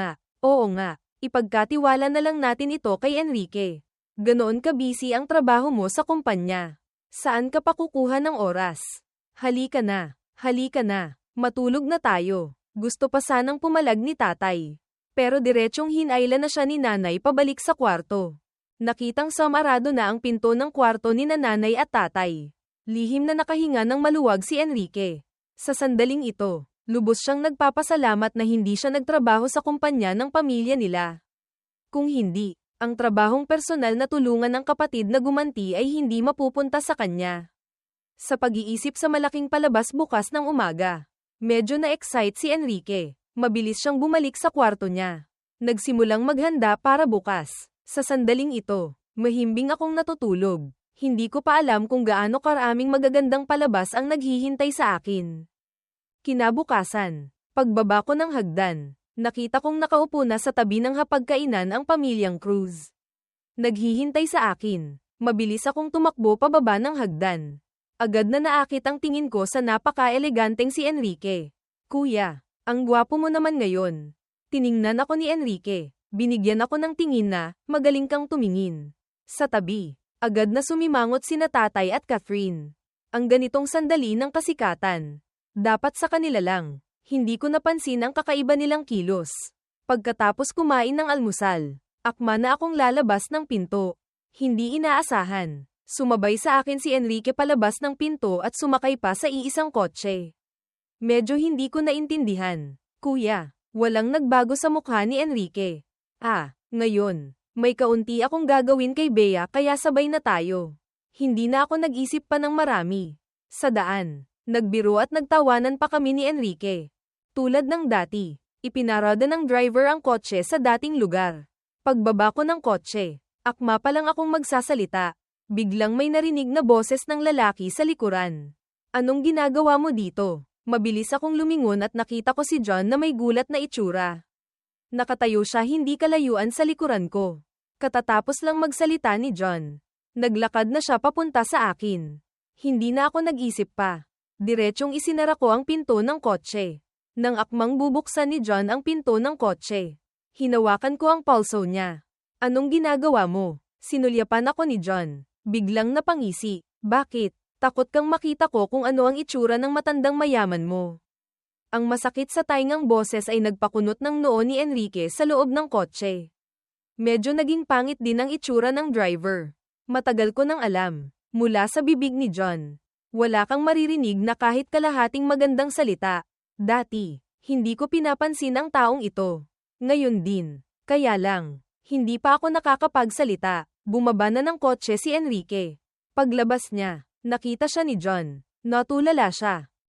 nga, ipagkatiwala na lang natin ito kay Enrique. Ganoon ka busy ang trabaho mo sa kumpanya. Saan ka pa kukuha ng oras? Halika na, matulog na tayo. Gusto pa sanang pumalag ni tatay. Pero diretsong hinailan na siya ni nanay pabalik sa kwarto. Nakitang samarado na ang pinto ng kwarto ni nanay at tatay. Lihim na nakahinga ng maluwag si Enrique. Sa sandaling ito, lubos siyang nagpapasalamat na hindi siya nagtrabaho sa kumpanya ng pamilya nila. Kung hindi, Ang trabahong personal na tulungan ng kapatid na gumanti ay hindi mapupunta sa kanya. Sa pag-iisip sa malaking palabas bukas ng umaga, medyo na-excite si Enrique. Mabilis siyang bumalik sa kwarto niya. Nagsimulang maghanda para bukas. Sa sandaling ito, mahimbing akong natutulog. Hindi ko pa alam kung gaano karaming magagandang palabas ang naghihintay sa akin. Kinabukasan, pagbaba ko ng hagdan, nakita kong nakaupo na sa tabi ng hapagkainan ang pamilyang Cruz. Naghihintay sa akin. Mabilis akong tumakbo pababa ng hagdan. Agad na naakit ang tingin ko sa napaka-eleganteng si Enrique. Kuya, ang gwapo mo naman ngayon. Tiningnan ako ni Enrique. Binigyan ako ng tingin na, magaling kang tumingin. Sa tabi, agad na sumimangot sina Tatay at Catherine. Ang ganitong sandali ng kasikatan. Dapat sa kanila lang. Hindi ko napansin ang kakaiba nilang kilos. Pagkatapos kumain ng almusal, akma na akong lalabas ng pinto. Hindi inaasahan. Sumabay sa akin si Enrique palabas ng pinto at sumakay pa sa iisang kotse. Medyo hindi ko naintindihan. Kuya, walang nagbago sa mukha ni Enrique. Ngayon, may kaunti akong gagawin kay Bea kaya sabay na tayo. Hindi na ako nag-isip pa ng marami. Sa daan, nagbiro at nagtawanan pa kami ni Enrique. Tulad ng dati, ipinarada ng driver ang kotse sa dating lugar. Pagbaba ko ng kotse, akma pa lang akong magsasalita. Biglang may narinig na boses ng lalaki sa likuran. Anong ginagawa mo dito? Mabilis akong lumingon at nakita ko si John na may gulat na itsura. Nakatayo siya hindi kalayuan sa likuran ko. Katatapos lang magsalita ni John. Naglakad na siya papunta sa akin. Hindi na ako nag-isip pa. Diretsyong isinara ko ang pinto ng kotse. Nang akmang bubuksan ni John ang pinto ng kotse, hinawakan ko ang pulso niya. Anong ginagawa mo? Sinulyapan ako ni John. Biglang napangisi. Bakit? Takot kang makita ko kung ano ang itsura ng matandang mayaman mo. Ang masakit sa taingang boses ay nagpakunot ng noo ni Enrique sa loob ng kotse. Medyo naging pangit din ang itsura ng driver. Matagal ko nang alam. Mula sa bibig ni John. Wala kang maririnig na kahit kalahating magandang salita. Dati, hindi ko pinapansin ang taong ito. Ngayon din. Kaya lang, hindi pa ako nakakapagsalita. Bumaba na ng kotse si Enrique. Paglabas niya, nakita siya ni John. Natulala siya.